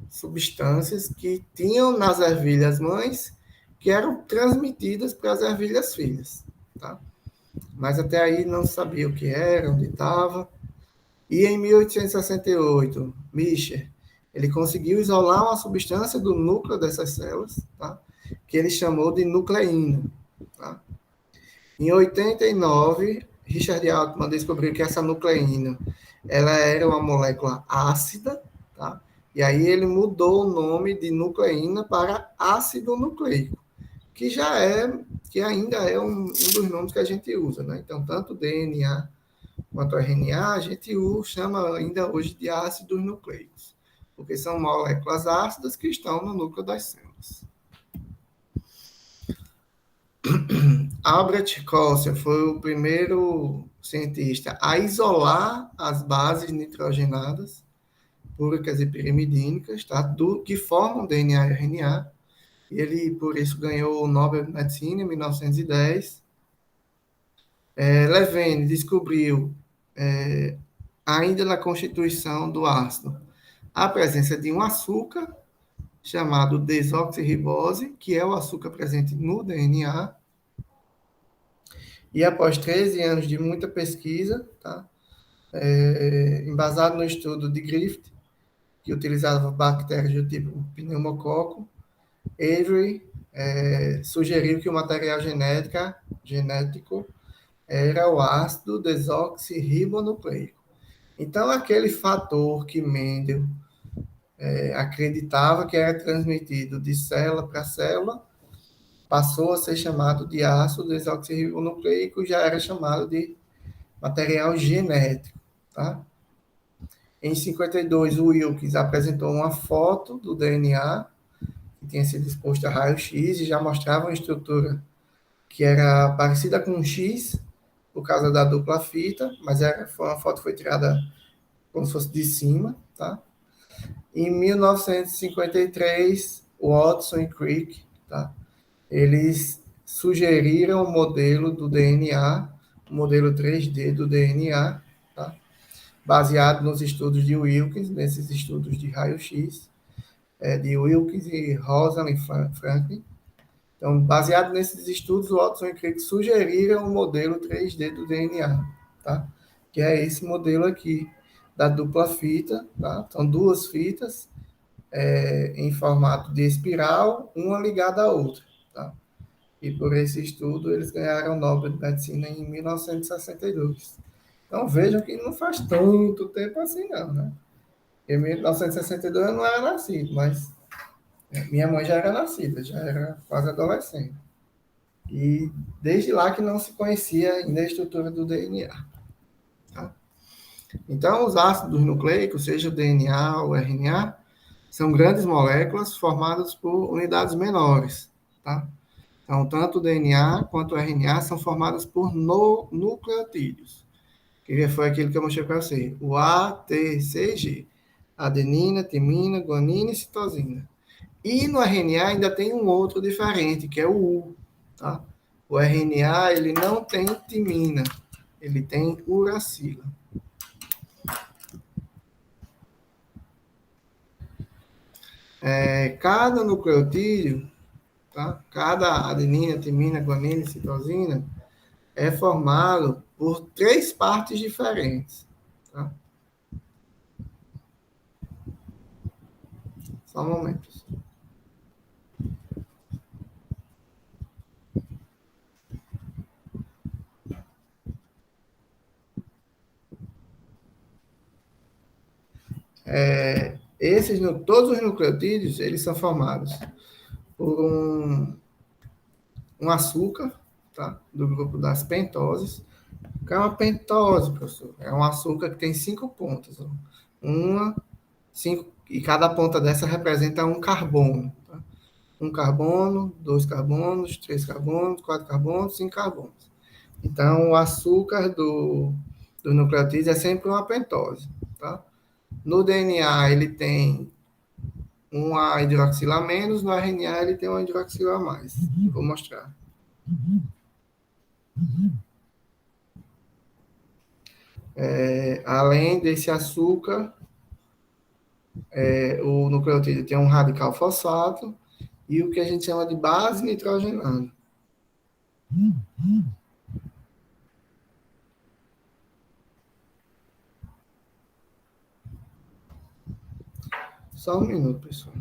Substâncias que tinham nas ervilhas mães que eram transmitidas para as ervilhas filhas, tá? Mas até aí não sabia o que era, onde estava. E em 1868, Micher, ele conseguiu isolar uma substância do núcleo dessas células, tá? Que ele chamou de nucleína. Tá? Em 89, Richard Altman descobriu que essa nucleína ela era uma molécula ácida, tá? E aí ele mudou o nome de nucleína para ácido nucleico, que ainda é um dos nomes que a gente usa, né? Então, tanto DNA quanto RNA, a gente chama ainda hoje de ácidos nucleicos, porque são moléculas ácidas que estão no núcleo das células. Albert Cossel foi o primeiro cientista a isolar as bases nitrogenadas, púricas e pirimidínicas, tá? Que formam DNA e RNA. Ele, por isso, ganhou o Nobel de Medicina em 1910. Levene descobriu, ainda na constituição do ácido, a presença de um açúcar chamado desoxirribose, que é o açúcar presente no DNA. E após 13 anos de muita pesquisa, tá? Embasado no estudo de Griffith, que utilizava bactérias do tipo pneumococo, Avery sugeriu que o material genético era o ácido desoxirribonucleico. Então, aquele fator que Mendel acreditava que era transmitido de célula para célula, passou a ser chamado de ácido desoxirribonucleico, já era chamado de material genético, tá? Em 52, o Wilkes apresentou uma foto do DNA que tinha sido exposto a raio-x e já mostrava uma estrutura que era parecida com um X, por causa da dupla fita, mas foi uma foto que foi tirada como se fosse de cima, tá? Em 1953, Watson e Crick, tá? Eles sugeriram o modelo do DNA, o modelo 3D do DNA, tá? Baseado nos estudos de Wilkes, nesses estudos de raio-x, de Wilkes e Rosalind Franklin. Então, baseado nesses estudos, Watson e Crick sugeriram o modelo 3D do DNA, tá? Que é esse modelo aqui, da dupla fita, tá? São duas fitas em formato de espiral, uma ligada à outra, tá? E por esse estudo, eles ganharam o Nobel de Medicina em 1962. Então, vejam que não faz tanto tempo assim, não, né? Em 1962 eu não era nascido, mas minha mãe já era nascida, já era quase adolescente. E desde lá que não se conhecia ainda a estrutura do DNA. Tá? Então, os ácidos nucleicos, seja o DNA ou RNA, são grandes moléculas formadas por unidades menores. Tá? Então, tanto o DNA quanto o RNA são formadas por nucleotídeos, que foi aquilo que eu mostrei para você. O A, T, C, G. Adenina, timina, guanina e citosina. E no RNA ainda tem um outro diferente, que é o U. Tá? O RNA ele não tem timina, ele tem uracila. Cada nucleotídeo, tá? Cada adenina, timina, guanina e citosina é formado por 3 partes diferentes. Tá? Só um momento. Todos os nucleotídeos, eles são formados por um açúcar, tá? Do grupo das pentoses. O que é uma pentose, professor? É um açúcar que tem 5 pontas. Ó. Uma, 5, e cada ponta dessa representa um carbono. Tá? Um carbono, 2 carbonos, 3 carbonos, 4 carbonos, 5 carbonos. Então, o açúcar do nucleotídeo é sempre uma pentose. Tá? No DNA, ele tem uma hidroxila a menos, no RNA ele tem uma hidroxila a mais. Vou mostrar. Além desse açúcar, o nucleotídeo tem um radical fosfato e o que a gente chama de base nitrogenada. Só um minuto, pessoal.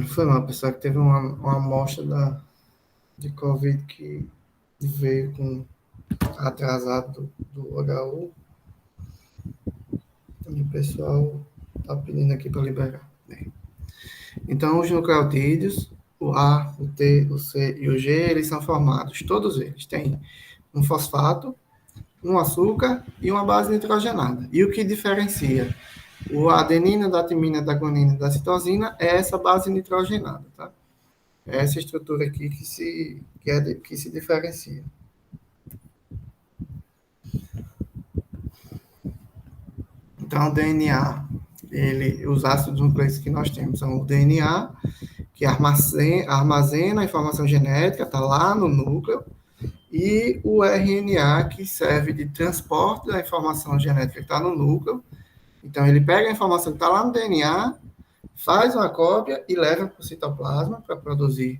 Foi uma pessoa que teve uma amostra de Covid que veio com atrasado do HU. E o pessoal está pedindo aqui para liberar. Então, os nucleotídeos, o A, o T, o C e o G, eles são formados, todos eles têm um fosfato, um açúcar e uma base nitrogenada. E o que diferencia o adenina, da timina, da guanina e da citosina é essa base nitrogenada, tá? É essa estrutura aqui que se diferencia. Então, o DNA, os ácidos nucleicos que nós temos são o DNA, que armazena a informação genética, está lá no núcleo, e o RNA, que serve de transporte da informação genética que está no núcleo. Então, ele pega a informação que está lá no DNA, faz uma cópia e leva para o citoplasma para produzir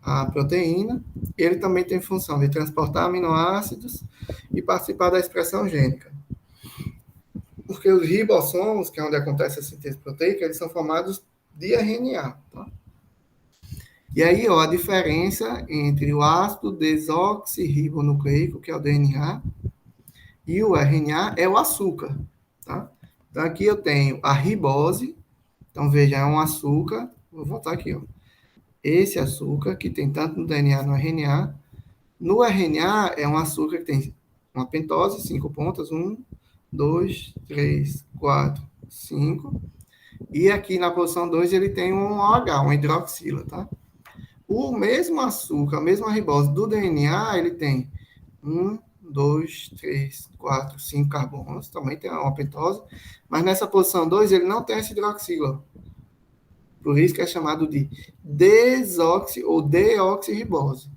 a proteína. Ele também tem função de transportar aminoácidos e participar da expressão gênica. Porque os ribossomos, que é onde acontece a síntese proteica, eles são formados de RNA, tá? E aí, ó, a diferença entre o ácido desoxirribonucleico, que é o DNA, e o RNA é o açúcar, tá? Então, aqui eu tenho a ribose. Então, veja, é um açúcar. Vou voltar aqui, ó. Esse açúcar, que tem tanto no DNA no RNA. No RNA, é um açúcar que tem uma pentose, 5 pontas. 1, 2, 3, 4, 5. E aqui na posição 2, ele tem um OH, uma hidroxila, tá? O mesmo açúcar, a mesma ribose do DNA, ele tem 1, 2, 3, 4, 5 carbonos, também tem uma pentose, mas nessa posição 2 ele não tem essa hidroxila. Por isso que é chamado de desoxi ou deoxirribose.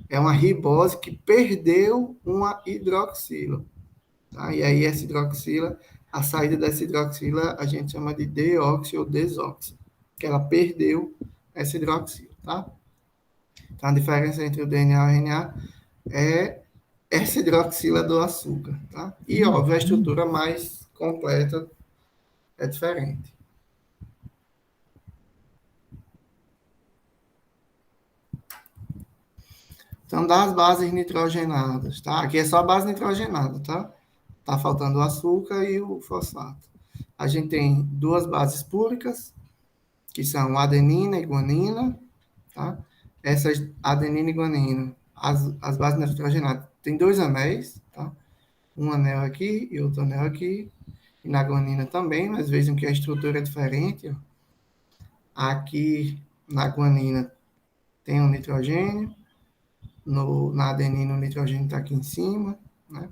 É uma ribose que perdeu uma hidroxila. Tá? E aí essa hidroxila, a saída dessa hidroxila, a gente chama de deoxi ou desoxi, que ela perdeu essa hidroxila, tá? Então, a diferença entre o DNA e o RNA é essa hidroxila do açúcar, tá? E, óbvio, a estrutura mais completa é diferente. Então, das bases nitrogenadas, tá? Aqui é só a base nitrogenada, tá? Tá faltando o açúcar e o fosfato. A gente tem duas bases púricas, que são adenina e guanina, tá? Essas adenina e guanina, as bases nitrogenadas, tem 2 anéis, tá? Um anel aqui e outro anel aqui. E na guanina também, mas vejam que a estrutura é diferente, ó. Aqui na guanina tem um nitrogênio, na adenina o nitrogênio está aqui em cima, né?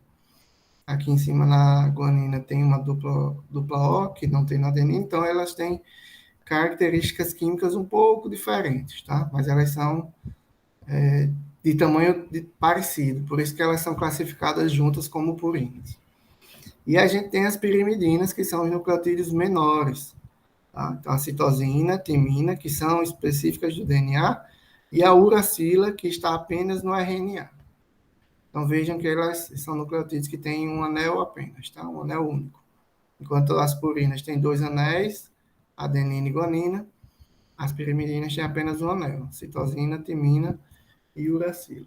Aqui em cima na guanina tem uma dupla O, que não tem na adenina, então elas têm características químicas um pouco diferentes, tá? Mas elas são de tamanho parecido, por isso que elas são classificadas juntas como purinas. E a gente tem as pirimidinas, que são os nucleotídeos menores, tá? Então, a citosina, timina, que são específicas do DNA, e a uracila, que está apenas no RNA. Então, vejam que elas são nucleotídeos que têm um anel apenas, tá? Um anel único. Enquanto as purinas têm 2 anéis, adenina e guanina, as pirimidinas têm apenas um anel, citosina, timina e uracila.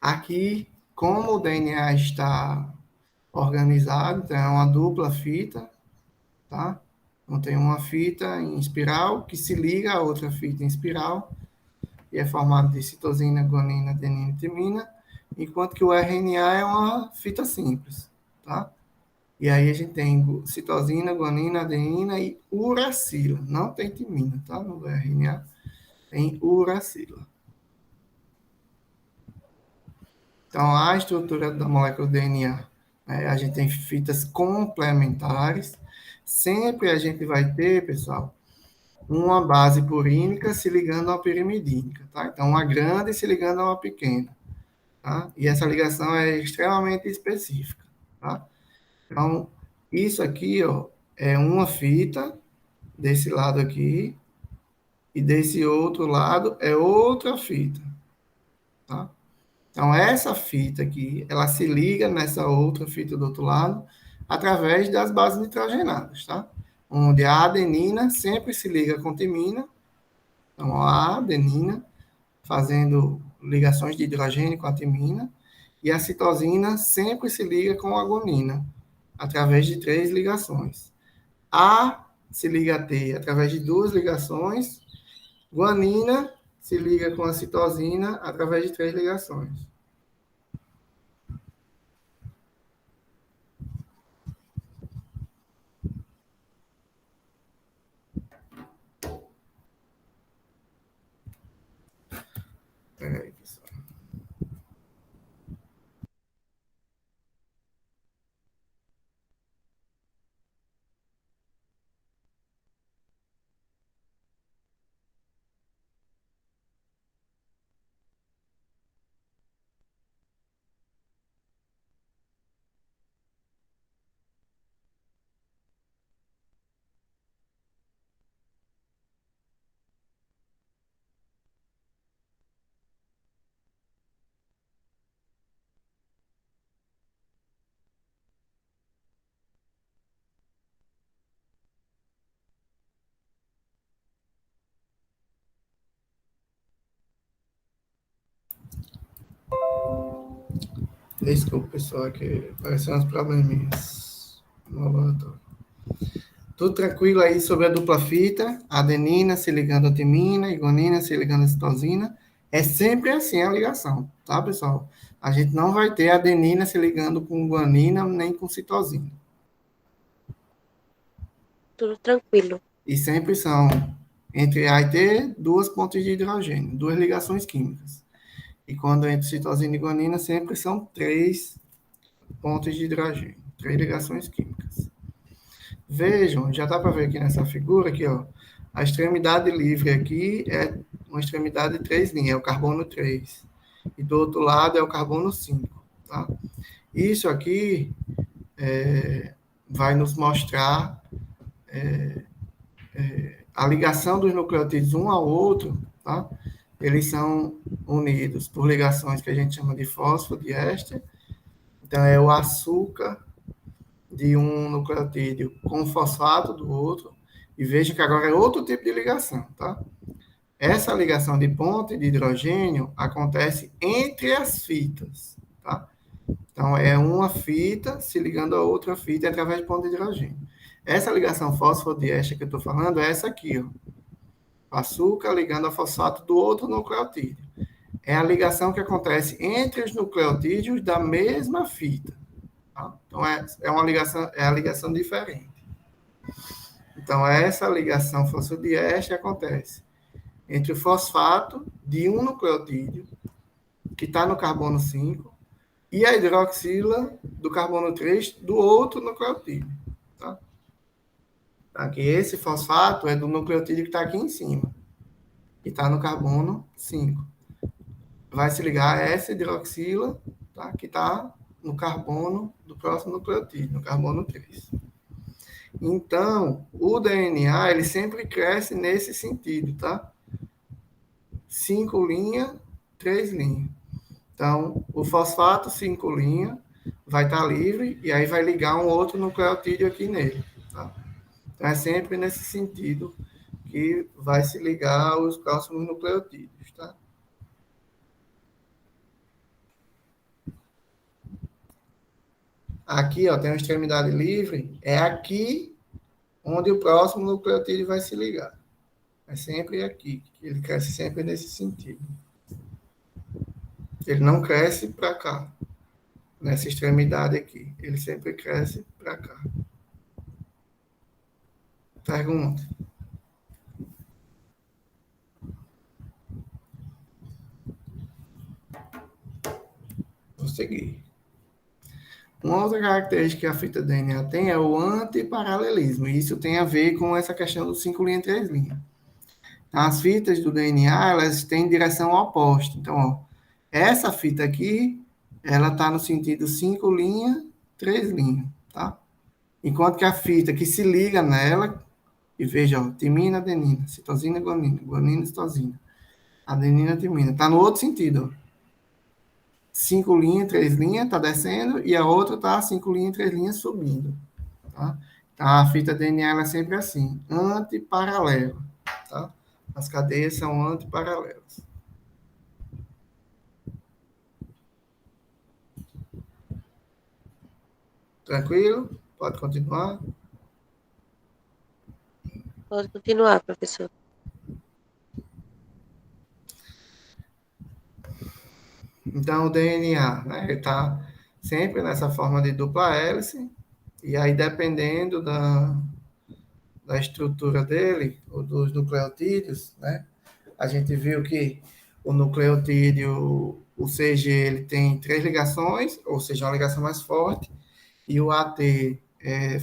Aqui, como o DNA está organizado, então é uma dupla fita, tá? Então, tem uma fita em espiral que se liga a outra fita em espiral e é formado de citosina, guanina, adenina e timina, enquanto que o RNA é uma fita simples, tá? E aí a gente tem citosina, guanina, adenina e uracila. Não tem timina, tá? No RNA tem uracila. Então, a estrutura da molécula do DNA, né, a gente tem fitas complementares. Sempre a gente vai ter, pessoal, uma base purínica se ligando a uma pirimidínica, tá? Então, uma grande se ligando a uma pequena, tá? E essa ligação é extremamente específica, tá? Então, isso aqui, ó, é uma fita desse lado aqui e desse outro lado é outra fita, tá? Então, essa fita aqui, ela se liga nessa outra fita do outro lado através das bases nitrogenadas, tá? onde a adenina sempre se liga com timina. Então, a adenina fazendo ligações de hidrogênio com a timina, e a citosina sempre se liga com a guanina, através de 3 ligações. A se liga a T através de 2 ligações, guanina se liga com a citosina através de 3 ligações. Peraí, pessoal. Desculpa, pessoal, que apareceram uns probleminhas no laboratório. Tudo tranquilo aí sobre a dupla fita, adenina se ligando a timina e guanina se ligando a citosina. É sempre assim a ligação, tá, pessoal? A gente não vai ter adenina se ligando com guanina nem com citosina. Tudo tranquilo. E sempre são, entre A e T, 2 pontos de hidrogênio, 2 ligações químicas. E quando entre citosina e guanina, sempre são 3 pontos de hidrogênio, 3 ligações químicas. Vejam, já dá para ver aqui nessa figura, aqui, ó, a extremidade livre aqui é uma extremidade de 3 linhas, é o carbono 3. E do outro lado é o carbono 5. Tá? Isso aqui vai nos mostrar a ligação dos nucleotídeos um ao outro, tá? Eles são unidos por ligações que a gente chama de fosfodiéster. Então, é o açúcar de um nucleotídeo com o fosfato do outro. E veja que agora é outro tipo de ligação, tá? Essa ligação de ponte de hidrogênio acontece entre as fitas, tá? Então, é uma fita se ligando a outra fita através de ponte de hidrogênio. Essa ligação fosfodiéster que eu estou falando é essa aqui, ó. Açúcar ligando a fosfato do outro nucleotídeo. É a ligação que acontece entre os nucleotídeos da mesma fita. Tá? Então, é uma ligação, é a ligação diferente. Então, essa ligação fosfodiéster acontece entre o fosfato de um nucleotídeo, que está no carbono 5, e a hidroxila do carbono 3 do outro nucleotídeo. Tá? Aqui, esse fosfato é do nucleotídeo que está aqui em cima, que está no carbono 5. Vai se ligar a essa hidroxila, tá? Que está no carbono do próximo nucleotídeo, no carbono 3. Então, o DNA, ele sempre cresce nesse sentido, tá? 5 linhas, 3 linhas. Então, o fosfato 5 linhas vai estar livre e aí vai ligar um outro nucleotídeo aqui nele, tá? Então, é sempre nesse sentido que vai se ligar os próximos nucleotídeos, tá? Aqui, ó, tem uma extremidade livre, é aqui onde o próximo nucleotídeo vai se ligar. É sempre aqui, ele cresce sempre nesse sentido. Ele não cresce para cá, nessa extremidade aqui. Ele sempre cresce para cá. Pergunta. Vou seguir. Uma outra característica que a fita DNA tem é o antiparalelismo. E isso tem a ver com essa questão do 5 linhas, 3 linhas. As fitas do DNA, elas têm direção oposta. Então, ó, essa fita aqui, ela está no sentido 5 linhas, 3 linhas, tá? Enquanto que a fita que se liga nela, e veja, ó, timina, adenina, citosina, guanina, guanina, citosina, adenina, timina, está no outro sentido, ó. 5 linhas, 3 linhas, está descendo, e a outra está 5 linhas, 3 linhas subindo, tá? A fita DNA ela é sempre assim, antiparalela, tá? As cadeias são antiparalelas. Tranquilo? Pode continuar? Pode continuar, professor. Então, o DNA, né, ele está sempre nessa forma de dupla hélice, e aí, dependendo da estrutura dele, ou dos nucleotídeos, né, a gente viu que o nucleotídeo, o CG, ele tem 3 ligações, ou seja, uma ligação mais forte, e o AT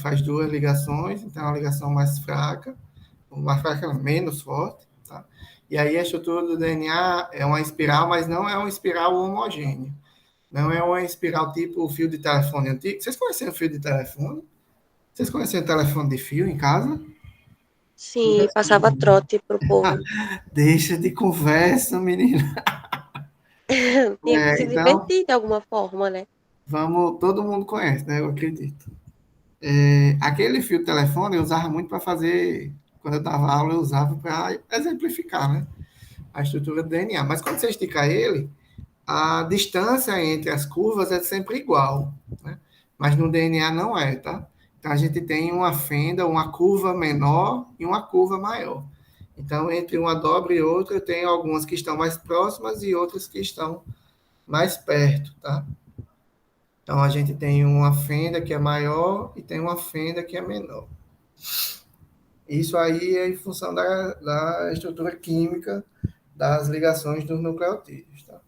faz 2 ligações, então é uma ligação mais fraca, não, menos forte, tá? E aí a estrutura do DNA é uma espiral, mas não é uma espiral homogênea. Não é uma espiral tipo o fio de telefone antigo. Vocês conhecem o fio de telefone? Vocês conhecem o telefone de fio em casa? Sim, passava trote pro povo. Deixa de conversa, menina. Tinha que se Então, divertir de alguma forma, né? todo mundo conhece, né? Eu acredito. Aquele fio de telefone eu usava muito para fazer, quando eu dava aula, eu usava para exemplificar, né? A estrutura do DNA. Mas quando você estica ele, a distância entre as curvas é sempre igual, né? Mas no DNA não é, tá? Então a gente tem uma fenda, uma curva menor e uma curva maior. Então, entre uma dobra e outra, tem algumas que estão mais próximas e outras que estão mais perto, tá? Então, a gente tem uma fenda que é maior e tem uma fenda que é menor. Isso aí é em função da estrutura química das ligações dos nucleotídeos, tá?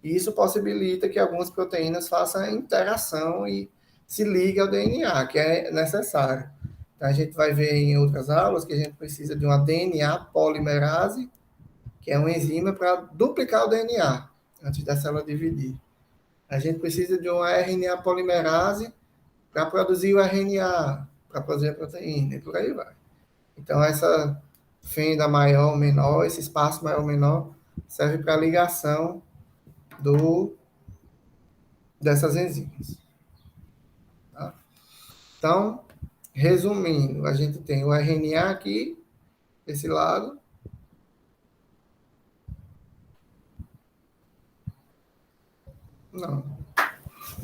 E isso possibilita que algumas proteínas façam a interação e se liguem ao DNA, que é necessário. Então, a gente vai ver em outras aulas que a gente precisa de uma DNA polimerase, que é uma enzima para duplicar o DNA, antes da célula dividir. A gente precisa de uma RNA polimerase para produzir o RNA, para produzir a proteína, e por aí vai. Então, essa fenda maior ou menor, esse espaço maior ou menor, serve para a ligação dessas enzimas. Tá? Então, resumindo, a gente tem o RNA aqui, desse lado. Não.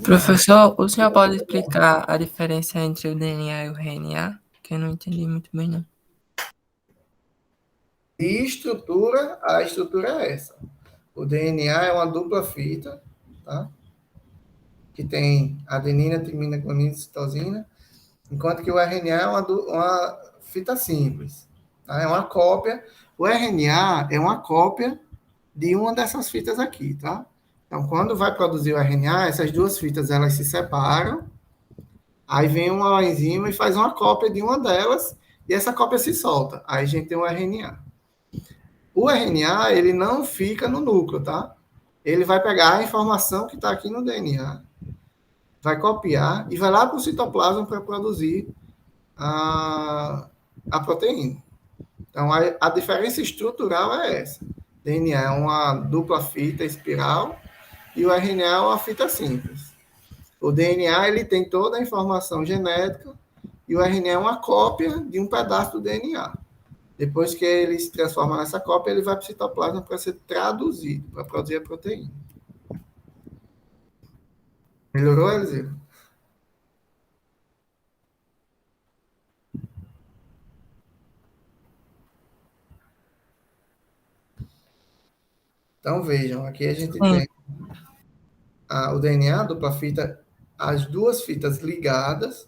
Professor, o senhor pode explicar a diferença entre o DNA e o RNA? Que eu não entendi muito bem, não. E estrutura, a estrutura é essa. O DNA é uma dupla fita, tá? Que tem adenina, timina, guanina, citosina, enquanto que o RNA é uma fita simples. Tá? É uma cópia. O RNA é uma cópia de uma dessas fitas aqui, tá? Então, quando vai produzir o RNA, essas duas fitas elas se separam, aí vem uma enzima e faz uma cópia de uma delas, e essa cópia se solta. Aí a gente tem o RNA. O RNA, ele não fica no núcleo, tá? Ele vai pegar a informação que está aqui no DNA, vai copiar e vai lá para o citoplasma para produzir a proteína. Então, a diferença estrutural é essa. DNA é uma dupla fita espiral e o RNA é uma fita simples. O DNA ele tem toda a informação genética e o RNA é uma cópia de um pedaço do DNA. Depois que ele se transforma nessa cópia, ele vai para o citoplasma para ser traduzido, para produzir a proteína. Melhorou, Eliseu? Então, vejam, aqui a gente Sim. tem o DNA, dupla fita, as duas fitas ligadas.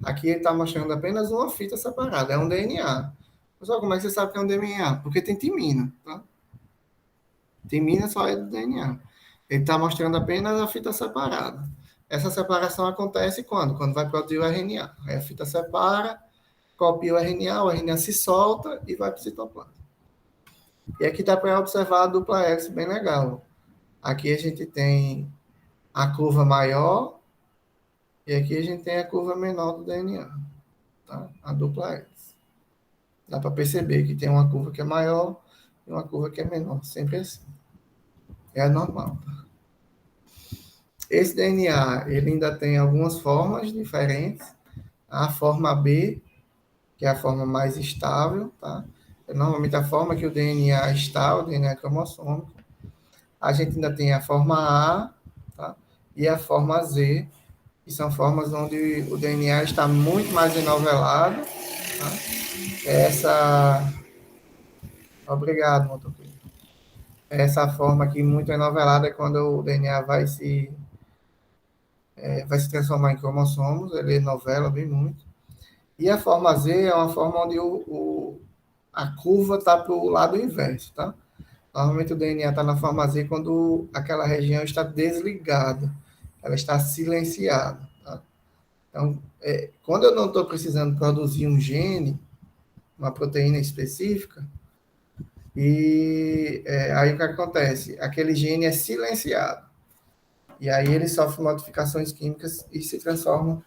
Aqui ele está mostrando apenas uma fita separada, é um DNA. Pessoal, como é que você sabe que é um DNA? Porque tem timina, tá? Timina só é do DNA. Ele está mostrando apenas a fita separada. Essa separação acontece quando? Quando vai produzir o RNA. Aí a fita separa, copia o RNA se solta e vai para o citoplasma. E aqui dá para observar a dupla hélice bem legal. Aqui a gente tem a curva maior e aqui a gente tem a curva menor do DNA, tá? A dupla hélice. Dá para perceber que tem uma curva que é maior e uma curva que é menor, sempre assim. É normal, tá? Esse DNA, ele ainda tem algumas formas diferentes, a forma B, que é a forma mais estável, tá? É normalmente a forma que o DNA está, o DNA cromossômico. A gente ainda tem a forma A, tá? E a forma Z, que são formas onde o DNA está muito mais enovelado, tá? Essa... Obrigado, motoqueiro. Essa forma aqui muito enovelada é quando o DNA vai se transformar em cromossomos, ele novela bem muito. E a forma Z é uma forma onde a curva está para o lado inverso, tá? Normalmente o DNA está na forma Z quando aquela região está desligada, ela está silenciada, tá? Então, quando eu não estou precisando produzir um gene, uma proteína específica, aí o que acontece? Aquele gene é silenciado. E aí ele sofre modificações químicas e se transforma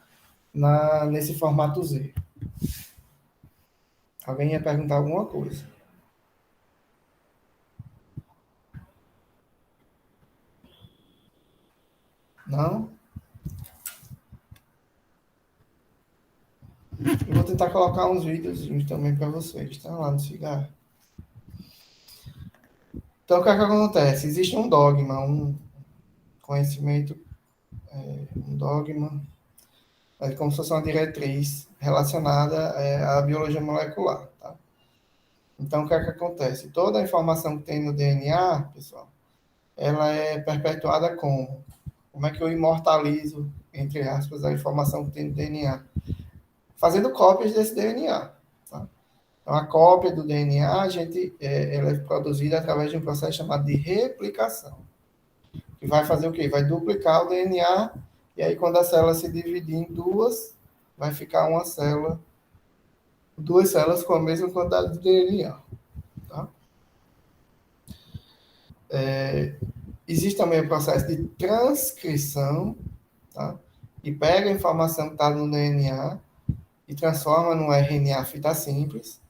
nesse formato Z. Alguém ia perguntar alguma coisa? Não? Eu vou tentar colocar uns vídeos também para vocês, tá? Lá no cigarro. Então, o que é que acontece? Existe um dogma, um conhecimento, um dogma, como se fosse uma diretriz relacionada à biologia molecular, tá? Então, o que é que acontece? Toda a informação que tem no DNA, pessoal, ela é perpetuada como? Como é que eu imortalizo, entre aspas, a informação que tem no DNA? Fazendo cópias desse DNA, tá? Então, a cópia do DNA, ela é produzida através de um processo chamado de replicação, que vai fazer o quê? Vai duplicar o DNA, e aí quando a célula se dividir em duas, vai ficar uma célula, duas células com a mesma quantidade de DNA, tá? Existe também o processo de transcrição, tá? Que pega a informação que está no DNA e transforma no RNA fita simples,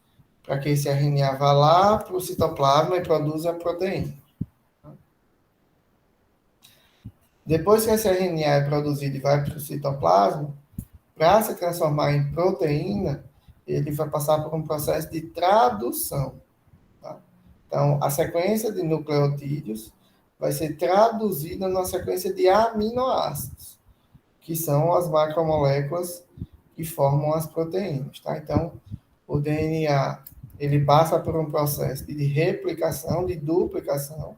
para que esse RNA vá lá para o citoplasma e produza a proteína. Depois que esse RNA é produzido e vai para o citoplasma, para se transformar em proteína, ele vai passar por um processo de tradução. Tá? Então, a sequência de nucleotídeos vai ser traduzida numa sequência de aminoácidos, que são as macromoléculas que formam as proteínas. Tá? Então, o DNA ele passa por um processo de replicação, de duplicação,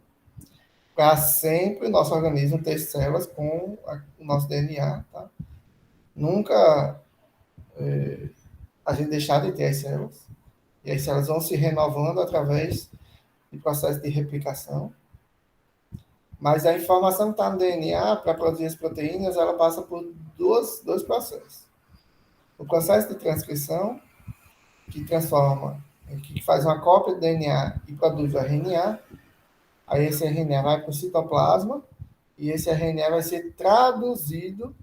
para sempre o nosso organismo ter células com o nosso DNA, tá? Nunca a gente deixar de ter as células. E as células vão se renovando através de processo de replicação. Mas a informação que está no DNA para produzir as proteínas, ela passa por dois processos. O processo de transcrição, que transforma, que faz uma cópia do DNA e produz o RNA. Aí esse RNA vai para o citoplasma e esse RNA vai ser traduzido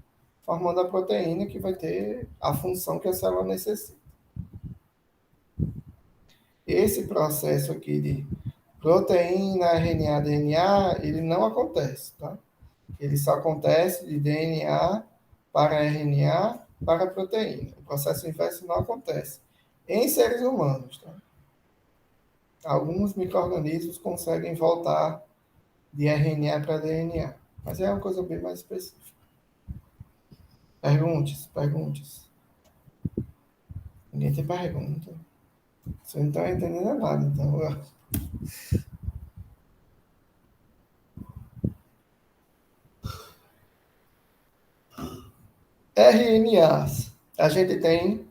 formando a proteína que vai ter a função que a célula necessita. Esse processo aqui de proteína, RNA, DNA, ele não acontece, tá? Ele só acontece de DNA para RNA para proteína. O processo inverso não acontece em seres humanos, tá? Alguns micro-organismos conseguem voltar de RNA para DNA, mas é uma coisa bem mais específica. Perguntes. Ninguém tem pergunta. Você não está entendendo nada, então. RNAs. A gente tem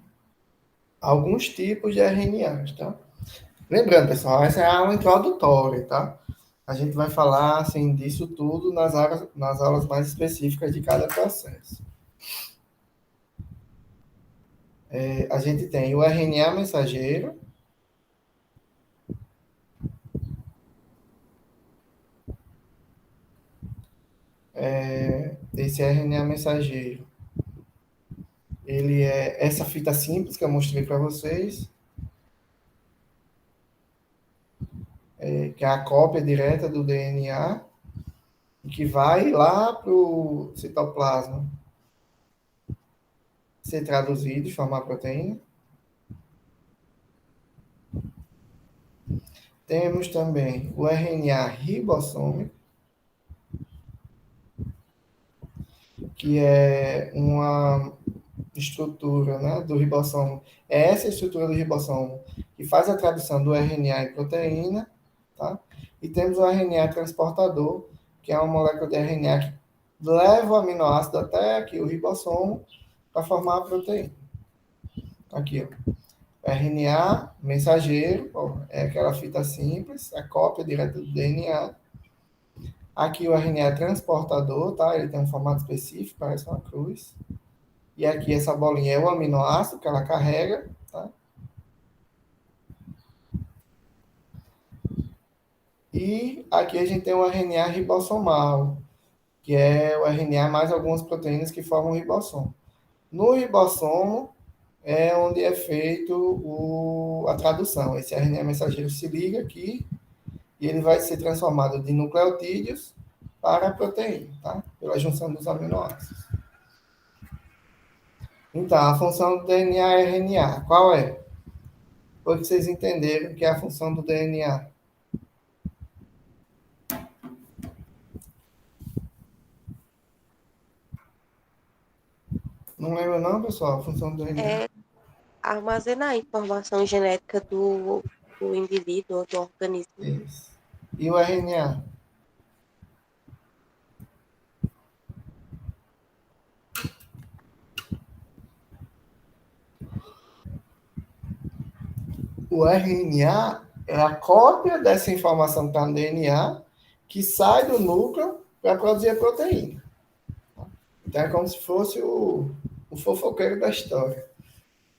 alguns tipos de RNAs, tá? Lembrando, pessoal, essa é a aula introdutória, tá? A gente vai falar, assim, disso tudo nas aulas mais específicas de cada processo. A gente tem o RNA mensageiro. Esse RNA mensageiro, ele é essa fita simples que eu mostrei para vocês, que é a cópia direta do DNA, que vai lá para o citoplasma ser traduzido e formar proteína. Temos também o RNA ribossômico, que é uma estrutura, né, do ribossomo. É essa estrutura do ribossomo que faz a tradução do RNA em proteína, tá? E temos o RNA transportador, que é uma molécula de RNA que leva o aminoácido até aqui, o ribossomo, para formar a proteína. Aqui, ó. RNA mensageiro, ó, é aquela fita simples, a cópia direta do DNA. Aqui o RNA transportador, tá? Ele tem um formato específico, parece uma cruz. E aqui essa bolinha é o aminoácido que ela carrega, tá? E aqui a gente tem o RNA ribossomal, que é o RNA mais algumas proteínas que formam o ribossomo. No ribossomo é onde é feito a tradução. Esse RNA mensageiro se liga aqui e ele vai ser transformado de nucleotídeos para a proteína, tá? Pela junção dos aminoácidos. Então, a função do DNA e RNA, qual é? Foi que vocês entenderam que é a função do DNA. Não lembra não, pessoal, a função do DNA? É armazenar a informação genética do indivíduo ou do organismo. Isso. E o RNA? O RNA é a cópia dessa informação que está no DNA que sai do núcleo para produzir a proteína. Então é como se fosse o fofoqueiro da história.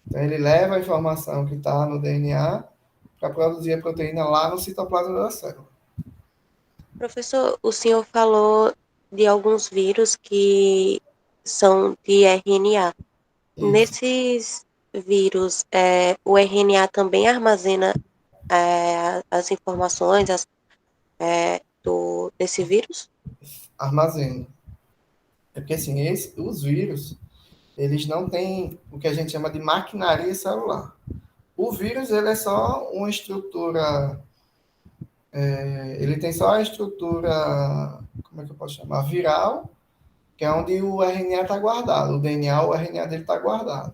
Então ele leva a informação que está no DNA para produzir a proteína lá no citoplasma da célula. Professor, o senhor falou de alguns vírus que são de RNA. Isso. Nesses vírus, o RNA também armazena as informações desse vírus? Armazena. É porque assim, os vírus, eles não têm o que a gente chama de maquinaria celular. O vírus, ele é só uma estrutura, ele tem só a estrutura, como é que eu posso chamar? Viral, que é onde o RNA está guardado. O DNA, o RNA dele está guardado.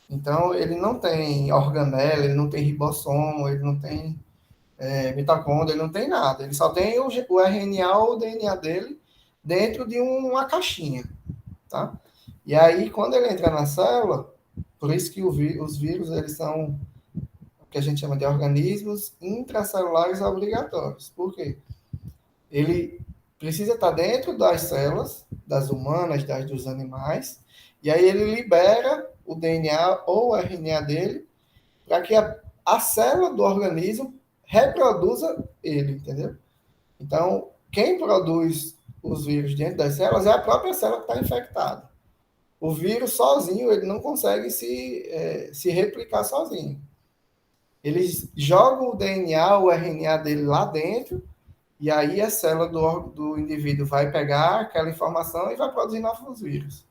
Então, ele não tem organela, ele não tem ribossomo, ele não tem mitocôndria, ele não tem nada. Ele só tem o RNA ou o DNA dele dentro de uma caixinha, tá? E aí, quando ele entra na célula, por isso que os vírus, eles são o que a gente chama de organismos intracelulares obrigatórios. Por quê? Ele precisa estar dentro das células, das humanas, das dos animais, e aí ele libera o DNA ou o RNA dele para que a célula do organismo reproduza ele, entendeu? Então, quem produz os vírus dentro das células é a própria célula que está infectada. O vírus sozinho, ele não consegue se replicar sozinho. Eles jogam o DNA, o RNA dele lá dentro, e aí a célula do indivíduo vai pegar aquela informação e vai produzir novos vírus.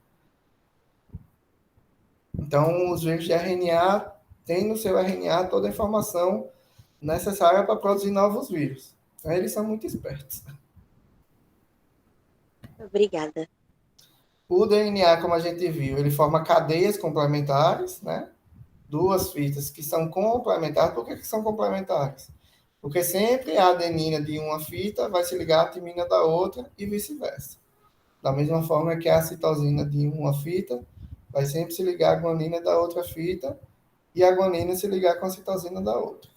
Então, os vírus de RNA têm no seu RNA toda a informação necessária para produzir novos vírus. Então, eles são muito espertos. Obrigada. O DNA, como a gente viu, ele forma cadeias complementares, né? Duas fitas que são complementares. Por que são complementares? Porque sempre a adenina de uma fita vai se ligar à timina da outra e vice-versa. Da mesma forma que a citosina de uma fita vai sempre se ligar à guanina da outra fita e a guanina se ligar com a citosina da outra.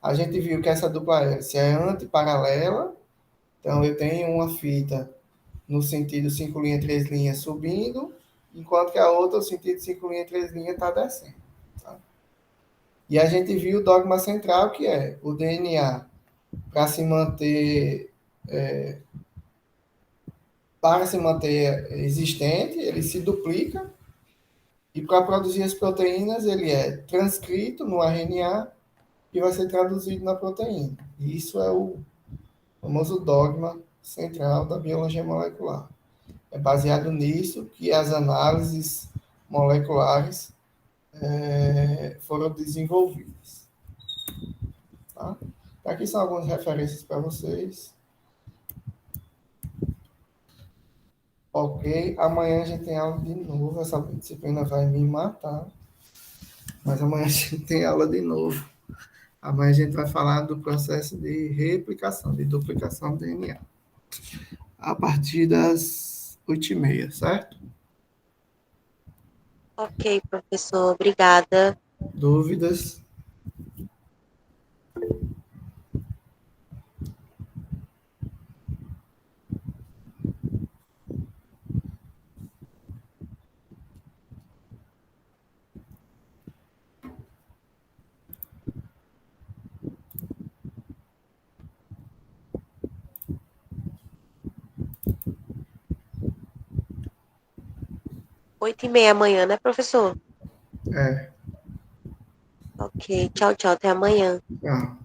A gente viu que essa dupla hélice é antiparalela, então eu tenho uma fita no sentido 5 linhas, 3 linhas subindo, enquanto que a outra, no sentido 5 linhas, 3 linhas, está descendo. Tá? E a gente viu o dogma central, que é o DNA, para se manter existente, ele se duplica, e para produzir as proteínas, ele é transcrito no RNA e vai ser traduzido na proteína. E isso é o famoso dogma central da biologia molecular. É baseado nisso que as análises moleculares foram desenvolvidas. Tá? Aqui são algumas referências para vocês. Ok, amanhã a gente tem aula de novo. Essa disciplina vai me matar. Mas amanhã a gente tem aula de novo. Amanhã a gente vai falar do processo de replicação, de duplicação do DNA. A partir das 8h30, certo? Ok, professor, obrigada. Dúvidas? Oito e meia amanhã, né, professor? É. Ok, tchau, tchau, até amanhã. Tchau.